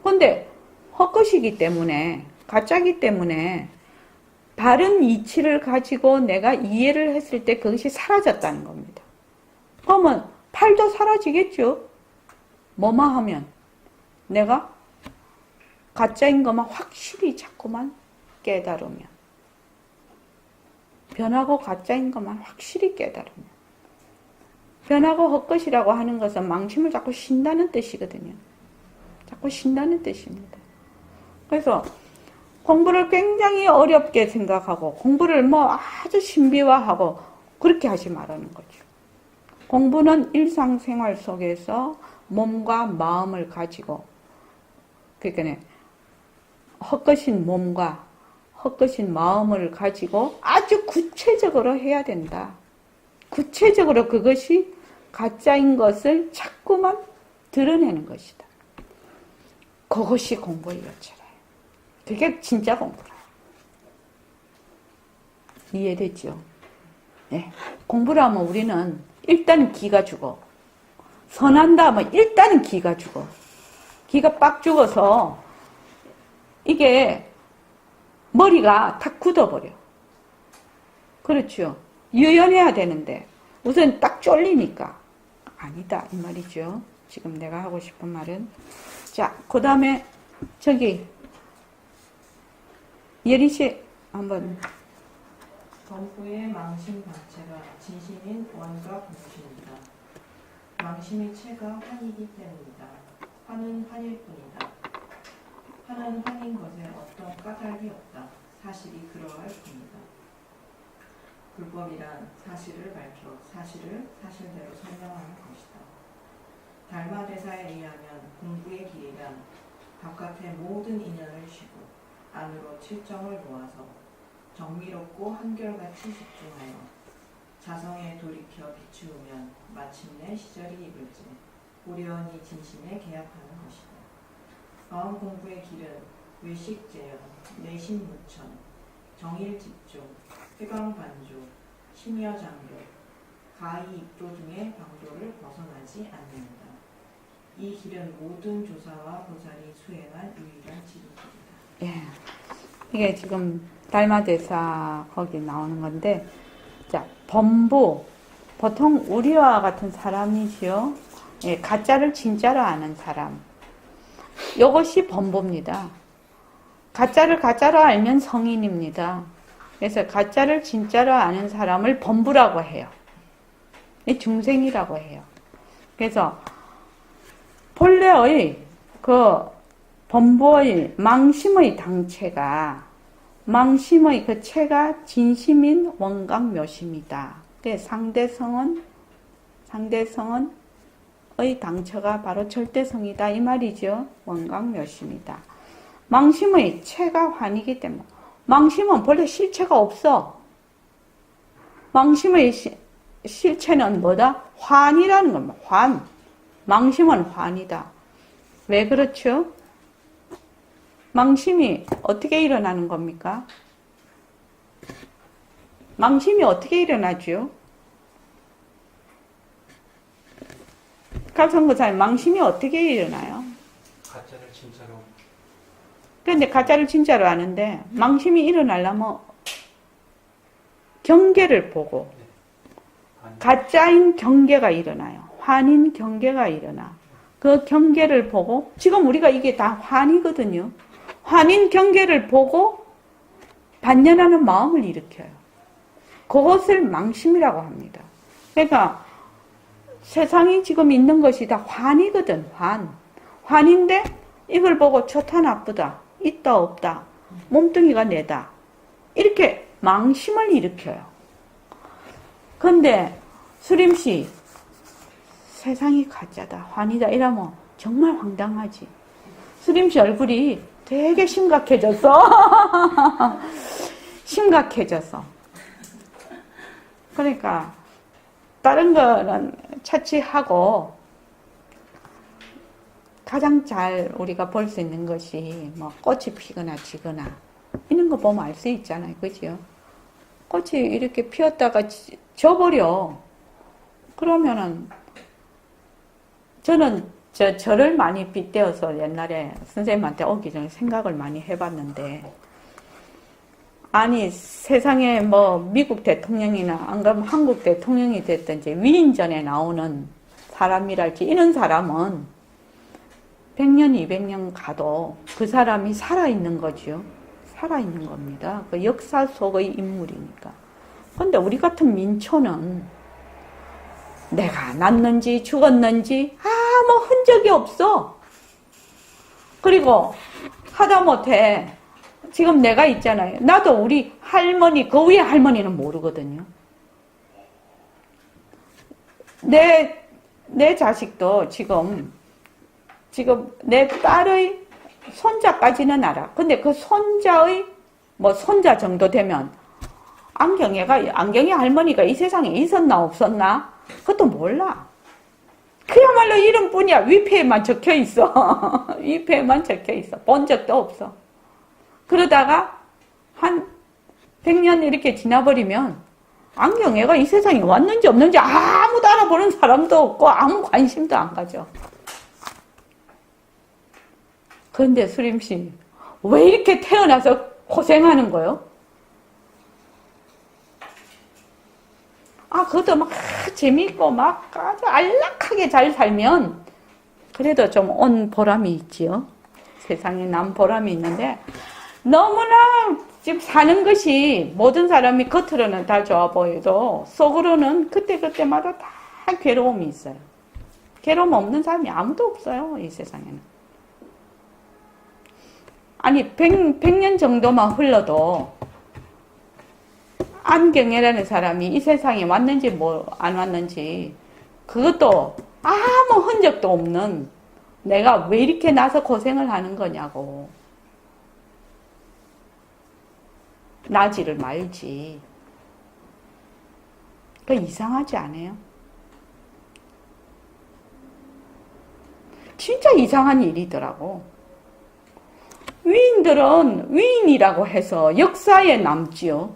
근데 헛것이기 때문에, 가짜기 때문에 다른 이치를 가지고 내가 이해를 했을 때 그것이 사라졌다는 겁니다. 그러면 8도 사라지겠죠. 뭐만 하면 내가 가짜인 것만 확실히 자꾸만 깨달으면, 변하고 가짜인 것만 확실히 깨달으면, 변하고 헛것이라고 하는 것은 망심을 자꾸 쉰다는 뜻이거든요. 자꾸 쉰다는 뜻입니다. 그래서 공부를 굉장히 어렵게 생각하고 공부를 아주 신비화하고 그렇게 하지 말라는 거죠. 공부는 일상생활 속에서 몸과 마음을 가지고, 그러니까 헛것인 몸과 헛것인 마음을 가지고 아주 구체적으로 해야 된다. 구체적으로 그것이 가짜인 것을 자꾸만 드러내는 것이다. 그것이 공부의 요체라. 그게 진짜 공부라. 이해되죠? 네. 공부를 하면 우리는 일단 기가 죽어. 선한다 하면 일단은 기가 죽어. 기가 빡 죽어서 이게 머리가 탁 굳어버려. 그렇죠? 유연해야 되는데 우선 딱 쫄리니까 아니다 이 말이죠. 지금 내가 하고 싶은 말은. 자, 그 다음에 저기 예리씨 한번. 범부의 망심 자체가 진심인 원과 공심이다. 망심의 체가 환이기 때문이다. 환은 환일 뿐이다. 환은 환인 것에 어떤 까닭이 없다. 사실이 그러할 뿐이다. 불법이란 사실을 밝혀 사실을 사실대로 설명하는 것이다. 달마대사에 의하면 공부의 길이란 바깥의 모든 인연을 쉬고 안으로 칠정을 모아서 정밀없고 한결같이 집중하여 자성에 돌이켜 비추우면 마침내 시절이 익을지 고려하니 진심에 개합하는 것이다. 마음 공부의 길은 외식재현, 내심무천, 정일집중, 회광반조, 심여장교, 가이입도 등의 방도를 벗어나지 않는다. 이 길은 모든 조사와 보살이 수행한 유일한 지도길이다. 예. 이게 지금 달마대사 거기 나오는 건데, 자, 범부. 보통 우리와 같은 사람이지요. 예, 가짜를 진짜로 아는 사람. 이것이 범부입니다. 가짜를 가짜로 알면 성인입니다. 그래서 가짜를 진짜로 아는 사람을 범부라고 해요. 중생이라고 해요. 그래서 본래의 그 범부의 망심의 당체가 망심의 그 체가 진심인 원각묘심이다. 상대성은 의 당처가 바로 절대성이다 이 말이죠. 원각묘심이다. 망심의 체가 환이기 때문에 망심은 본래 실체가 없어. 망심의 실체는 뭐다? 환이라는 겁니다. 환. 망심은 환이다. 왜 그렇죠? 망심이 어떻게 일어나는 겁니까? 망심이 어떻게 일어나죠? 각성거사님, 망심이 어떻게 일어나요? 가짜를 진짜로. 그런데 가짜를 진짜로 아는데 망심이 일어나려면 경계를 보고 가짜인 경계가 일어나요. 환인 경계가 일어나. 그 경계를 보고 지금 우리가 이게 다 환이거든요. 환인 경계를 보고 반연하는 마음을 일으켜요. 그것을 망심이라고 합니다. 그러니까 세상이 지금 있는 것이 다 환이거든. 환인데 이걸 보고 좋다 나쁘다, 있다 없다, 몸뚱이가 내다 이렇게 망심을 일으켜요. 근데 수림씨 세상이 가짜다, 환이다 이러면 정말 황당하지. 수림씨 얼굴이 되게 심각해졌어. 심각해졌어. 그러니까 다른 거는 차치하고 가장 잘 우리가 볼 수 있는 것이 뭐 꽃이 피거나 지거나 이런 거 보면 알 수 있잖아요. 그죠? 꽃이 이렇게 피었다가 져버려. 그러면은 저는 저를 많이 빗대어서 옛날에 선생님한테 오기 전에 생각을 많이 해봤는데, 아니 세상에 뭐 미국 대통령이나 안 그러면 한국 대통령이 됐든지 위인전에 나오는 사람이랄지 이런 사람은 100년 200년 가도 그 사람이 살아있는 거죠. 살아있는 겁니다. 그 역사 속의 인물이니까. 근데 우리 같은 민초는 내가 났는지 죽었는지 아무 흔적이 없어. 그리고 하다못해 지금 내가 있잖아요. 나도 우리 할머니, 그 위에 할머니는 모르거든요. 내 자식도 지금 내 딸의 손자까지는 알아. 근데 그 손자의 뭐 손자 정도 되면 안경이 할머니가 이 세상에 있었나 없었나? 그것도 몰라. 그야말로 이름뿐이야. 위패에만 적혀 있어. 위패에만 적혀 있어. 본 적도 없어. 그러다가 한 100년 이렇게 지나버리면 안경애가 이 세상에 왔는지 없는지 아무도 알아보는 사람도 없고 아무 관심도 안 가져. 그런데 수림씨 왜 이렇게 태어나서 고생하는 거요? 그것도 막 재미있고 막 아주 안락하게 잘 살면 그래도 좀 온 보람이 있지요. 세상에 난 보람이 있는데 너무나 지금 사는 것이 모든 사람이 겉으로는 다 좋아 보여도 속으로는 그때그때마다 다 괴로움이 있어요. 괴로움 없는 사람이 아무도 없어요. 이 세상에는. 아니 100년 정도만 흘러도 안경애라는 사람이 이 세상에 왔는지 뭐 안 왔는지 그것도 아무 흔적도 없는 내가 왜 이렇게 나서 고생을 하는 거냐고 나지를 말지. 그 이상하지 않아요? 진짜 이상한 일이더라고. 위인들은 위인이라고 해서 역사에 남지요.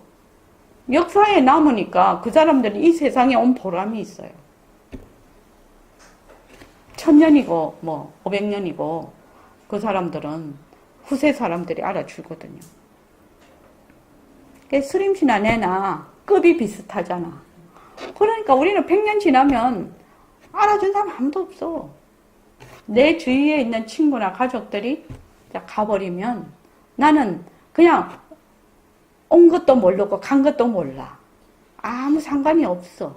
역사에 남으니까 그 사람들은 이 세상에 온 보람이 있어요. 1000년이고 뭐 500년이고 그 사람들은 후세 사람들이 알아주거든요. 수림씨나 내나 급이 비슷하잖아. 그러니까 우리는 100년 지나면 알아준 사람 아무도 없어. 내 주위에 있는 친구나 가족들이 가버리면 나는 그냥 온 것도 모르고 간 것도 몰라. 아무 상관이 없어.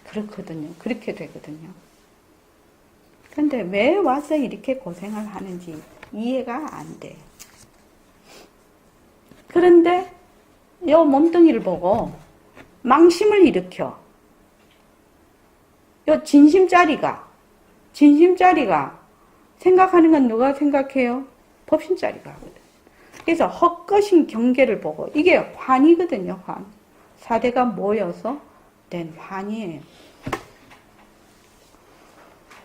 그렇거든요. 그렇게 되거든요. 근데 왜 와서 이렇게 고생을 하는지 이해가 안 돼. 그런데 요 몸뚱이를 보고 망심을 일으켜. 요 진심짜리가 생각하는 건 누가 생각해요? 법신짜리가 하거든. 그래서 헛것인 경계를 보고 이게 환이거든요. 환. 4대가 모여서 된 환이에요.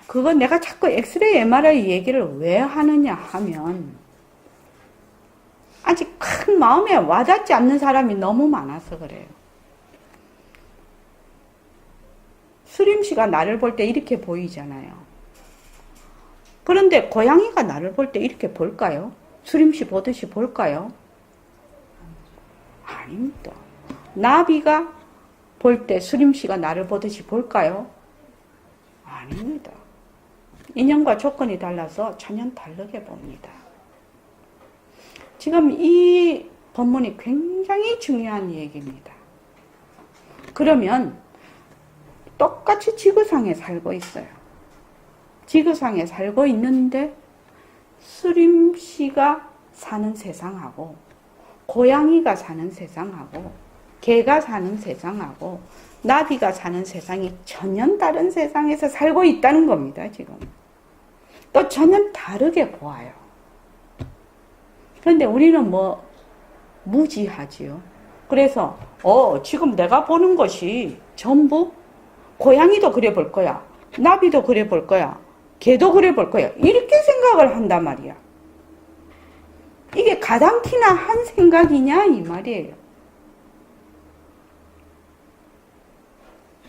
그건 내가 자꾸 엑스레이 MRI 얘기를 왜 하느냐 하면 아직 큰 마음에 와닿지 않는 사람이 너무 많아서 그래요. 수림씨가 나를 볼 때 이렇게 보이잖아요. 그런데 고양이가 나를 볼 때 이렇게 볼까요? 수림씨 보듯이 볼까요? 아닙니다. 나비가 볼 때 수림씨가 나를 보듯이 볼까요? 아닙니다. 인연과 조건이 달라서 전혀 다르게 봅니다. 지금 이 본문이 굉장히 중요한 얘기입니다. 그러면 똑같이 지구상에 살고 있어요. 지구상에 살고 있는데 수림씨가 사는 세상하고 고양이가 사는 세상하고 개가 사는 세상하고 나비가 사는 세상이 전혀 다른 세상에서 살고 있다는 겁니다. 지금. 또 전혀 다르게 보아요. 그런데 우리는 무지하지요. 그래서 지금 내가 보는 것이 전부 고양이도 그래 볼 거야. 나비도 그래 볼 거야. 개도 그래 볼 거야. 이렇게 생각을 한단 말이야. 이게 가당키나 한 생각이냐 이 말이에요.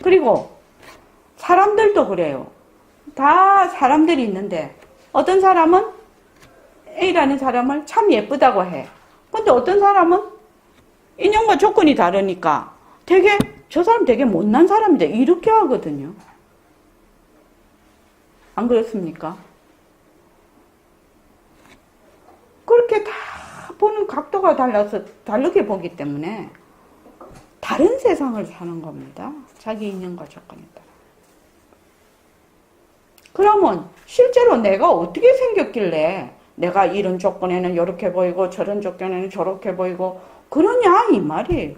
그리고 사람들도 그래요. 다 사람들이 있는데 어떤 사람은 A라는 사람을 참 예쁘다고 해. 근데 어떤 사람은 인연과 조건이 다르니까 저 사람 되게 못난 사람이다. 이렇게 하거든요. 안 그렇습니까? 그렇게 다 보는 각도가 달라서 다르게 보기 때문에 다른 세상을 사는 겁니다. 자기 인연과 조건에 따라. 그러면 실제로 내가 어떻게 생겼길래 내가 이런 조건에는 이렇게 보이고 저런 조건에는 저렇게 보이고 그러냐 이 말이에요.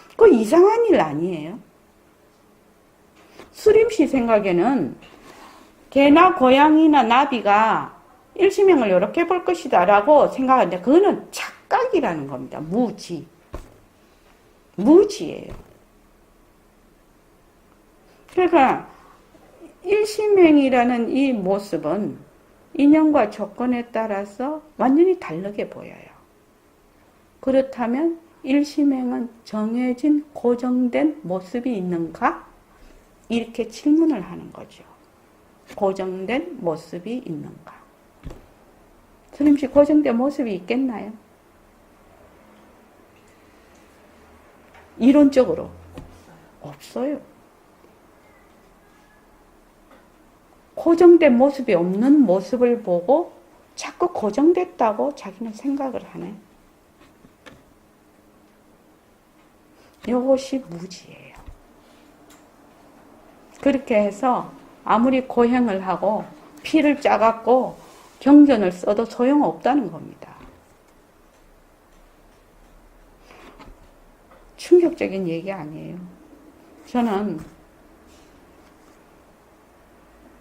그거 이상한 일 아니에요. 수림씨 생각에는 개나 고양이나 나비가 일시명을 이렇게 볼 것이다 라고 생각하는데 그거는 착각이라는 겁니다. 무지예요. 그러니까 일심행이라는 이 모습은 인연과 조건에 따라서 완전히 다르게 보여요. 그렇다면 일심행은 정해진 고정된 모습이 있는가? 이렇게 질문을 하는 거죠. 고정된 모습이 있는가? 스님씨 고정된 모습이 있겠나요? 이론적으로 없어요. 고정된 모습이 없는 모습을 보고 자꾸 고정됐다고 자기는 생각을 하네. 이것이 무지예요. 그렇게 해서 아무리 고행을 하고 피를 짜갖고 경전을 써도 소용없다는 겁니다. 충격적인 얘기 아니에요. 저는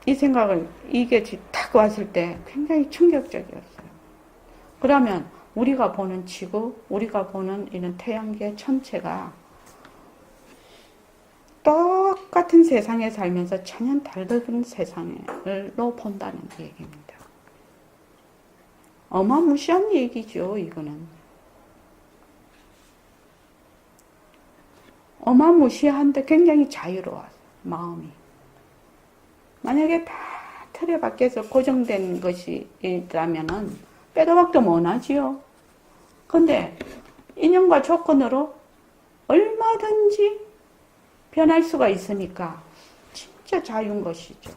이 생각을, 이게 딱 왔을 때 굉장히 충격적이었어요. 그러면 우리가 보는 지구, 우리가 보는 이런 태양계 전체가 똑같은 세상에 살면서 전혀 다른 세상으로 본다는 얘기입니다. 어마무시한 얘기죠, 이거는. 어마무시한데 굉장히 자유로워요, 마음이. 만약에 다 틀에 밖에서 고정된 것이 있다면은 빼도 박도 못하지요. 근데 인연과 조건으로 얼마든지 변할 수가 있으니까 진짜 자유인 것이죠.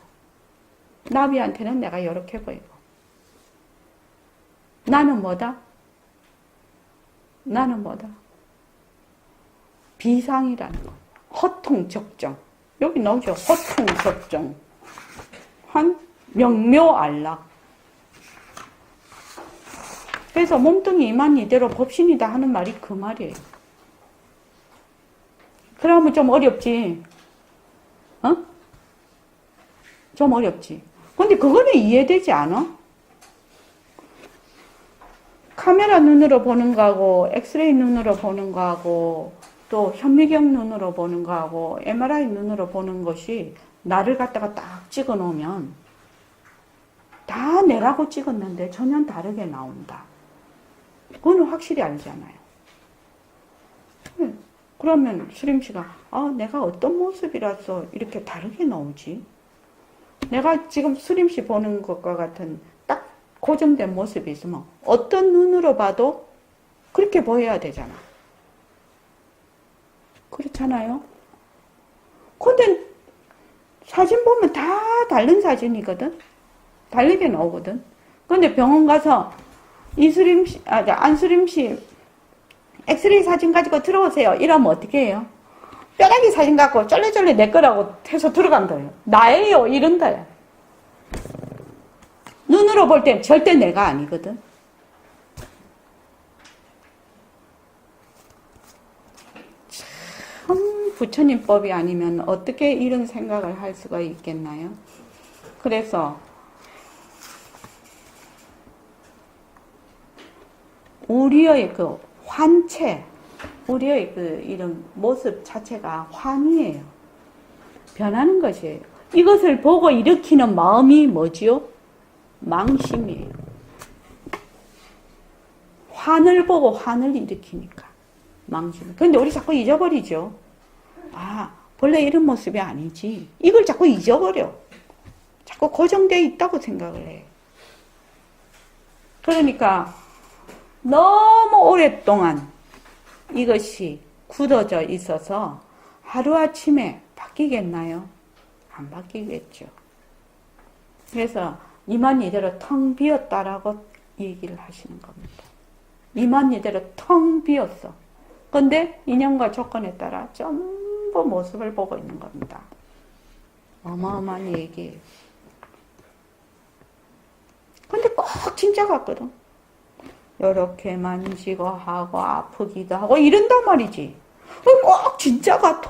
나비한테는 내가 이렇게 보이고 나는 뭐다? 나는 뭐다? 비상이라는 거. 허통적정. 여기 나오죠. 허통적정. 한 명묘안락. 그래서 몸뚱이 이만 이대로 법신이다 하는 말이 그 말이에요. 그러면 좀 어렵지. 어? 좀 어렵지. 근데 그거는 이해되지 않아? 카메라 눈으로 보는 거하고 엑스레이 눈으로 보는 거하고 또 현미경 눈으로 보는 거하고 MRI 눈으로 보는 것이 나를 갖다가 딱 찍어 놓으면 다 내라고 찍었는데 전혀 다르게 나온다. 그건 확실히 알잖아요. 그러면 수림씨가 내가 어떤 모습이라서 이렇게 다르게 나오지? 내가 지금 수림씨 보는 것과 같은 딱 고정된 모습이 있으면 어떤 눈으로 봐도 그렇게 보여야 되잖아. 그렇잖아요? 근데 사진 보면 다 다른 사진이거든? 다르게 나오거든? 근데 병원 가서 안수림씨 엑스레이 사진 가지고 들어오세요. 이러면 어떻게 해요? 뼈다귀 사진 갖고 쫄래쫄래 내 거라고 해서 들어간다요. 나예요. 이런다요. 눈으로 볼 땐 절대 내가 아니거든. 참 부처님법이 아니면 어떻게 이런 생각을 할 수가 있겠나요? 그래서 우리의 그 환체, 우리의 그 이런 모습 자체가 환이에요. 변하는 것이에요. 이것을 보고 일으키는 마음이 뭐지요? 망심이에요. 환을 보고 환을 일으키니까 망심. 그런데 우리 자꾸 잊어버리죠. 본래 이런 모습이 아니지. 이걸 자꾸 잊어버려. 자꾸 고정되어 있다고 생각을 해요. 그러니까 너무 오랫동안 이것이 굳어져 있어서 하루아침에 바뀌겠나요? 안 바뀌겠죠. 그래서 이만 이대로 텅 비었다라고 얘기를 하시는 겁니다. 이만 이대로 텅 비었어. 근데 인연과 조건에 따라 전부 모습을 보고 있는 겁니다. 어마어마한 얘기예요. 근데 꼭 진짜 같거든. 이렇게 만지고 하고 아프기도 하고 이런단 말이지. 꼭 진짜 같아.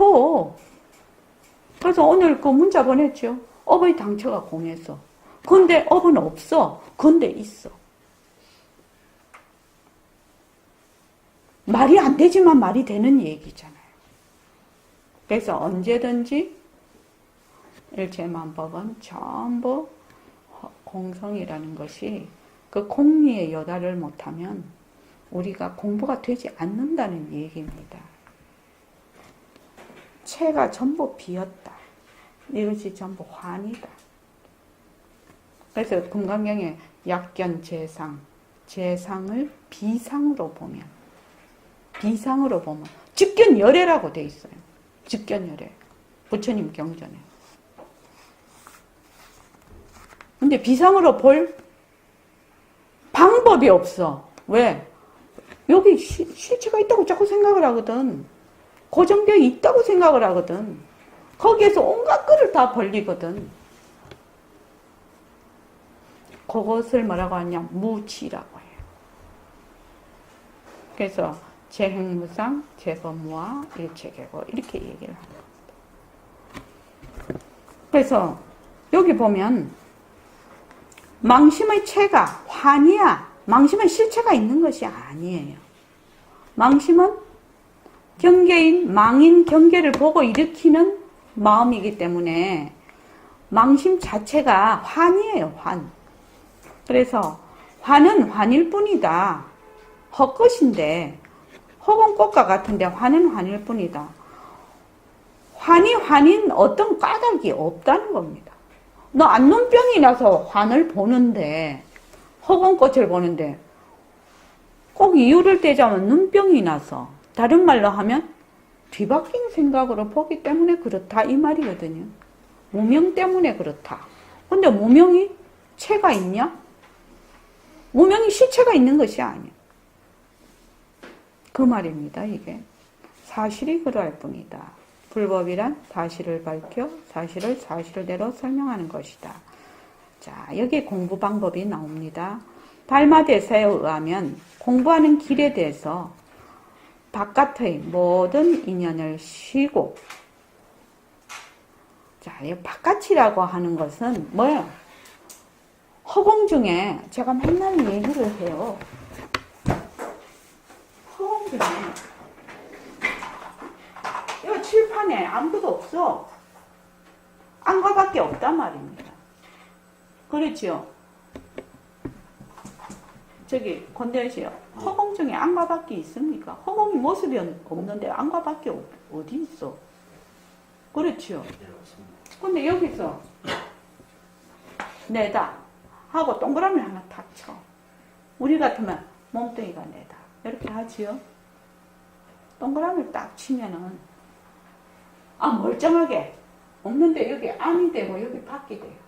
그래서 오늘 그 문자 보냈죠. 업의 당처가 공해서. 근데 업은 없어. 근데 있어. 말이 안 되지만 말이 되는 얘기잖아요. 그래서 언제든지 일체만법은 전부 공성이라는 것이 그 공리에 요달을 못하면 우리가 공부가 되지 않는다는 얘기입니다. 체가 전부 비었다. 이것이 전부 환이다. 그래서 금강경에 약견 재상, 재상을 비상으로 보면 직견열애라고 돼 있어요. 직견열애. 부처님 경전에. 근데 비상으로 볼 방법이 없어. 왜? 여기 실체가 있다고 자꾸 생각을 하거든. 고정되어 있다고 생각을 하거든. 거기에서 온갖 거를 다 벌리거든. 그것을 뭐라고 하냐? 무치라고 해요. 그래서 재행무상, 재법무화, 일체계고 이렇게 얘기를 합니다. 그래서 여기 보면 망심의 체가 환이야. 망심은 실체가 있는 것이 아니에요. 망심은 경계인 망인 경계를 보고 일으키는 마음이기 때문에 망심 자체가 환이에요. 환. 그래서 환은 환일 뿐이다. 헛것인데 혹은 꽃과 같은데 환은 환일 뿐이다. 환이 환인 어떤 까닭이 없다는 겁니다. 너 안눈병이 나서 환을 보는데 혹은 꽃을 보는데 꼭 이유를 떼자면 눈병이 나서 다른 말로 하면 뒤바뀐 생각으로 보기 때문에 그렇다 이 말이거든요. 무명 때문에 그렇다. 근데 무명이 체가 있냐? 무명이 실체가 있는 것이 아니야. 그 말입니다. 이게 사실이 그러할 뿐이다. 불법이란 사실을 밝혀 사실을 사실대로 설명하는 것이다. 자, 여기 공부 방법이 나옵니다. 달마대사에 의하면 공부하는 길에 대해서 바깥의 모든 인연을 쉬고, 자, 이 바깥이라고 하는 것은 뭐예요? 허공 중에 제가 맨날 얘기를 해요. 허공 중에 이 칠판에 아무것도 없어. 안과밖에 없단 말입니다. 그렇죠? 저기 권대현 씨, 허공 중에 안과밖에 있습니까? 허공이 모습이 없는데 안과밖에 어디 있어? 그렇죠? 근데 여기서 내다 하고 동그라미 하나 탁 쳐. 우리 같으면 몸뚱이가 내다 이렇게 하지요? 동그라미를 딱 치면은 멀쩡하게 없는데 여기 안이 되고 여기 밖이 돼요.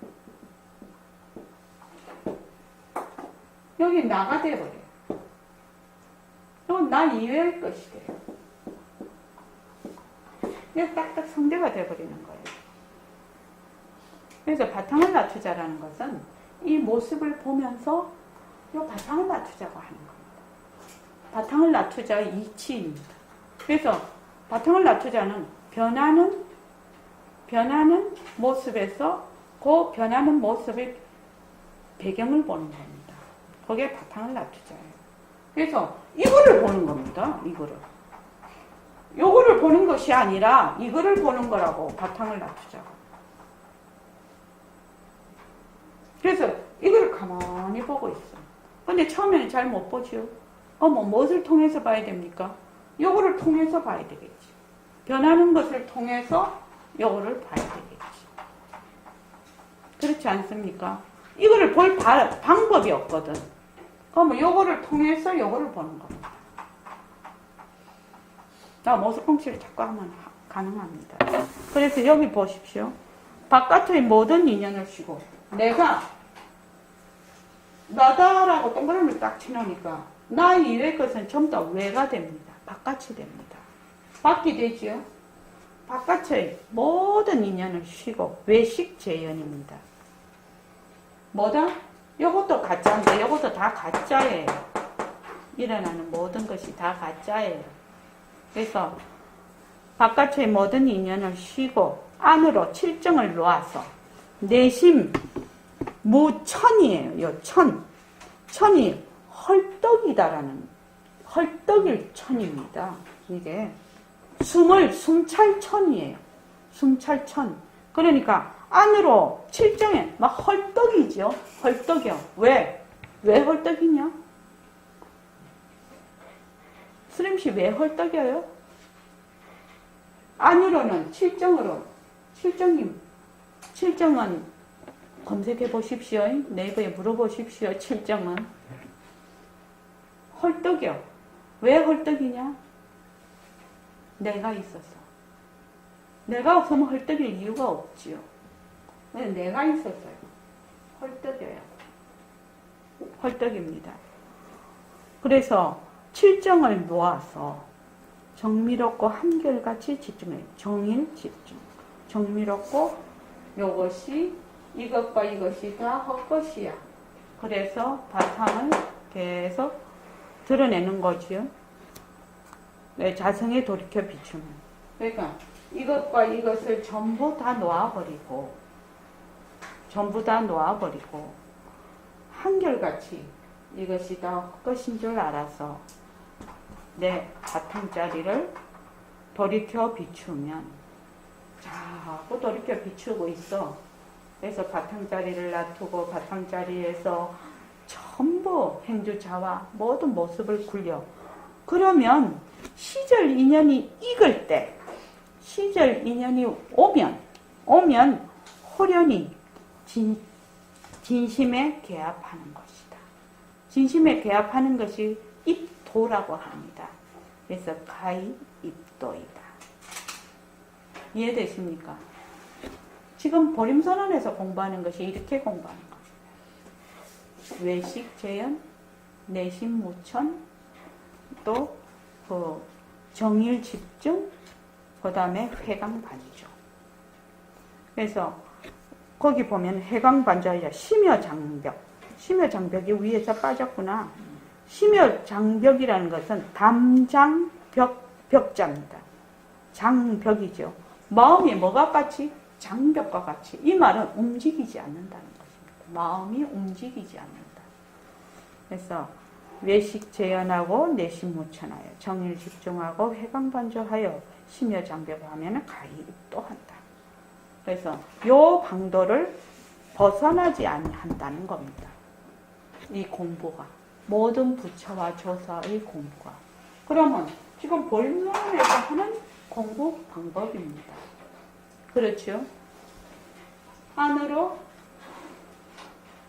여기 나가 돼버려요. 이건 나 이외의 것이 돼요. 여기 딱딱 성대가 돼버리는 거예요. 그래서 바탕을 낮추자라는 것은 이 모습을 보면서 이 바탕을 낮추자고 하는 겁니다. 바탕을 낮추자의 이치입니다. 그래서 바탕을 낮추자는 변하는 모습에서 그 변하는 모습의 배경을 보는 겁니다. 거기에 바탕을 낮추자예요. 그래서 이거를 보는 겁니다. 요거를 보는 것이 아니라 이거를 보는 거라고, 바탕을 낮추자고. 그래서 이걸 가만히 보고 있어. 근데 처음에는 잘 못 보죠. 무엇을 통해서 봐야 됩니까? 요거를 통해서 봐야 되겠지. 변하는 것을 통해서 요거를 봐야 되겠지. 그렇지 않습니까? 이거를 볼 방법이 없거든. 그러면 요거를 통해서 요거를 보는 겁니다. 자, 모습공치를 자꾸 하면 가능합니다. 그래서 여기 보십시오. 바깥의 모든 인연을 쉬고 내가 나다라고 동그라미를 딱 치놓으니까 나 이외의 것은 전부 다 외가 됩니다. 바깥이 됩니다. 밖이 되지요. 바깥의 모든 인연을 쉬고 외식재연입니다. 뭐다? 이것도 가짜인데 이것도 다 가짜예요. 일어나는 모든 것이 다 가짜예요. 그래서 바깥의 모든 인연을 쉬고 안으로 칠정을 놓아서 내심 무천이에요. 요 천이 헐떡이다라는, 헐떡일 천입니다. 이게 숨찰천이에요. 숨찰천. 그러니까 안으로 칠정에 막 헐떡이죠. 헐떡이요. 왜? 왜 헐떡이냐? 수림씨 왜 헐떡여요? 안으로는 칠정으로. 칠정은 검색해 보십시오. 네이버에 물어보십시오. 칠정은. 헐떡이요. 왜 헐떡이냐? 내가 있어서. 내가 없으면 헐떡일 이유가 없지요. 내가 있었어요. 헐떡여요. 헐떡입니다. 그래서 칠정을 놓아서 정밀없고 한결같이 집중해요. 정일 집중. 정밀없고 요것이 이것과 이것이 다 헛것이야. 그래서 바탕을 계속 드러내는 거지요. 네, 자성에 돌이켜 비추는. 그러니까 이것과 이것을 전부 다 놓아버리고 한결같이 이것이 다 헛것인 줄 알아서 내 바탕자리를 돌이켜 비추면 자꾸 돌이켜 비추고 있어. 그래서 바탕자리를 놔두고 바탕자리에서 전부 행주자와 모든 모습을 굴려. 그러면 시절 인연이 익을 때, 시절 인연이 오면 호련히 진심에 개합하는 것이다. 진심에 개합하는 것이 입도라고 합니다. 그래서 가입입도이다. 이해되십니까? 지금 보림선언에서 공부하는 것이 이렇게 공부하는 겁니다. 외식, 재연, 내심, 무천, 또 그 정일, 집중, 그 다음에 회강, 반조. 그래서 거기 보면 회강, 반조야 심여, 장벽. 심여, 장벽이 위에서 빠졌구나. 심여, 장벽이라는 것은 담장, 벽자입니다. 장벽이죠. 마음이 뭐가 같이? 장벽과 같이. 이 말은 움직이지 않는다는 것입니다. 마음이 움직이지 않는다. 그래서 외식 재연하고 내심 무천하여 정일 집중하고 회광반조하여 심여 장벽하면 가입도 한다. 그래서 요 방도를 벗어나지 아니한다는 겁니다. 이 공부가 모든 부처와 조사의 공부가. 그러면 지금 보림론에서 하는 공부 방법입니다. 그렇죠? 안으로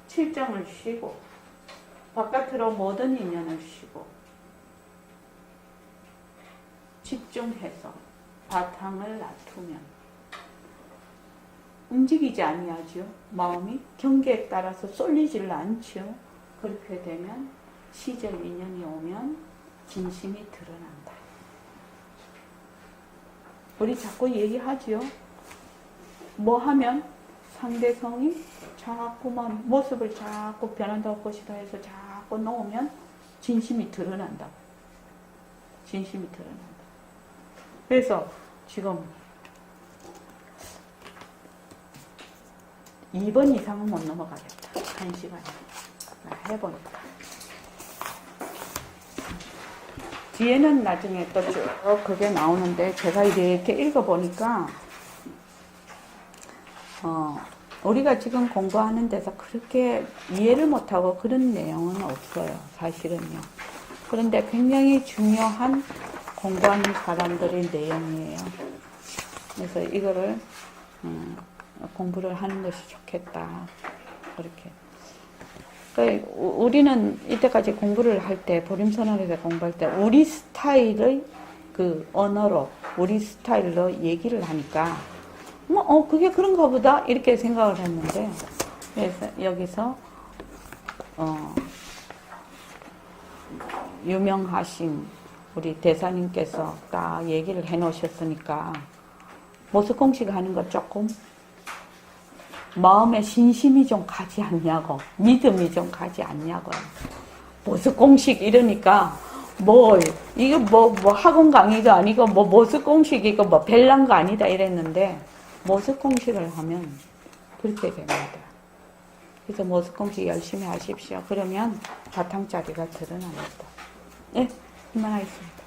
칠정을 쉬고 바깥으로 모든 인연을 쉬고 집중해서 바탕을 놔두면 움직이지 아니하죠. 마음이 경계에 따라서 쏠리질 않죠. 그렇게 되면 시절 인연이 오면 진심이 드러난다. 우리 자꾸 얘기하죠. 뭐 하면 상대성이 자꾸만 모습을 자꾸 변한다고 것이다 해서 자꾸 놓으면 진심이 드러난다. 진심이 드러난다. 그래서 지금 2번 이상은 못 넘어가겠다. 1시간에 해보니까. 뒤에는 나중에 또 쭉 그게 나오는데 제가 이렇게 읽어보니까 우리가 지금 공부하는 데서 그렇게 이해를 못하고 그런 내용은 없어요. 사실은요. 그런데 굉장히 중요한 공부하는 사람들의 내용이에요. 그래서 이거를 공부를 하는 것이 좋겠다. 그렇게. 그러니까 우리는 이때까지 공부를 할 때, 보림선언에서 공부할 때, 우리 스타일의 그 언어로, 우리 스타일로 얘기를 하니까, 그게 그런가 보다, 이렇게 생각을 했는데, 그래서 여기서, 유명하신 우리 대사님께서 딱 얘기를 해 놓으셨으니까, 모습공식 하는 거 조금, 마음에 신심이 좀 가지 않냐고, 믿음이 좀 가지 않냐고. 모습공식 이러니까, 이거 학원 강의가 아니고, 모습공식이고, 별난 거 아니다 이랬는데, 모습공식을 하면 그렇게 됩니다. 그래서 모습공식 열심히 하십시오. 그러면 바탕자리가 드러납니다. 네, 그만하겠습니다.